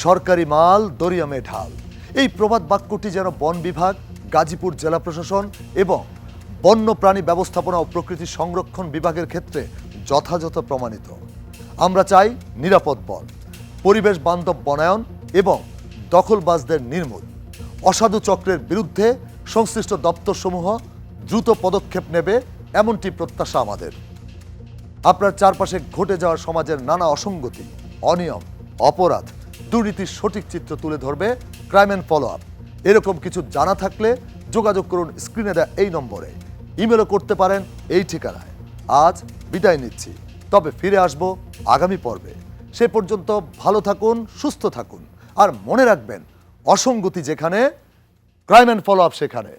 সরকারি মাল দরিয়ামে ঢাল, এই প্রবাদ বাক্যটি যেন বন বিভাগ, গাজীপুর জেলা প্রশাসন এবং বন্যপ্রাণী ব্যবস্থাপনা ও প্রকৃতি সংরক্ষণ বিভাগের ক্ষেত্রে যথাযথ প্রমাণিত। আমরা চাই নিরাপদ বন, পরিবেশ বান্ধব বনায়ন এবং দখলবাজদের নির্মূল। অসাধু চক্রের বিরুদ্ধে সংশ্লিষ্ট দপ্তরসমূহ দ্রুত পদক্ষেপ নেবে এমনটি প্রত্যাশা আমাদের। আপনার চারপাশে ঘটে যাওয়া সমাজের নানা অসঙ্গতি, অনিয়ম, অপরাধ, দুর্নীতির সঠিক চিত্র তুলে ধরবে ক্রাইম অ্যান্ড ফলো আপ। এরকম কিছু জানা থাকলে যোগাযোগ করুন স্ক্রিনে দেওয়া এই নম্বরে, ইমেলও করতে পারেন এই ঠিকানায়। আজ বিদায় নিচ্ছি, তবে ফিরে আসব আগামী পর্বে। সে পর্যন্ত ভালো থাকুন, সুস্থ থাকুন, আর মনে রাখবেন অসঙ্গতি যেখানে, ক্রাইম অ্যান্ড ফলো আপ সেখানে।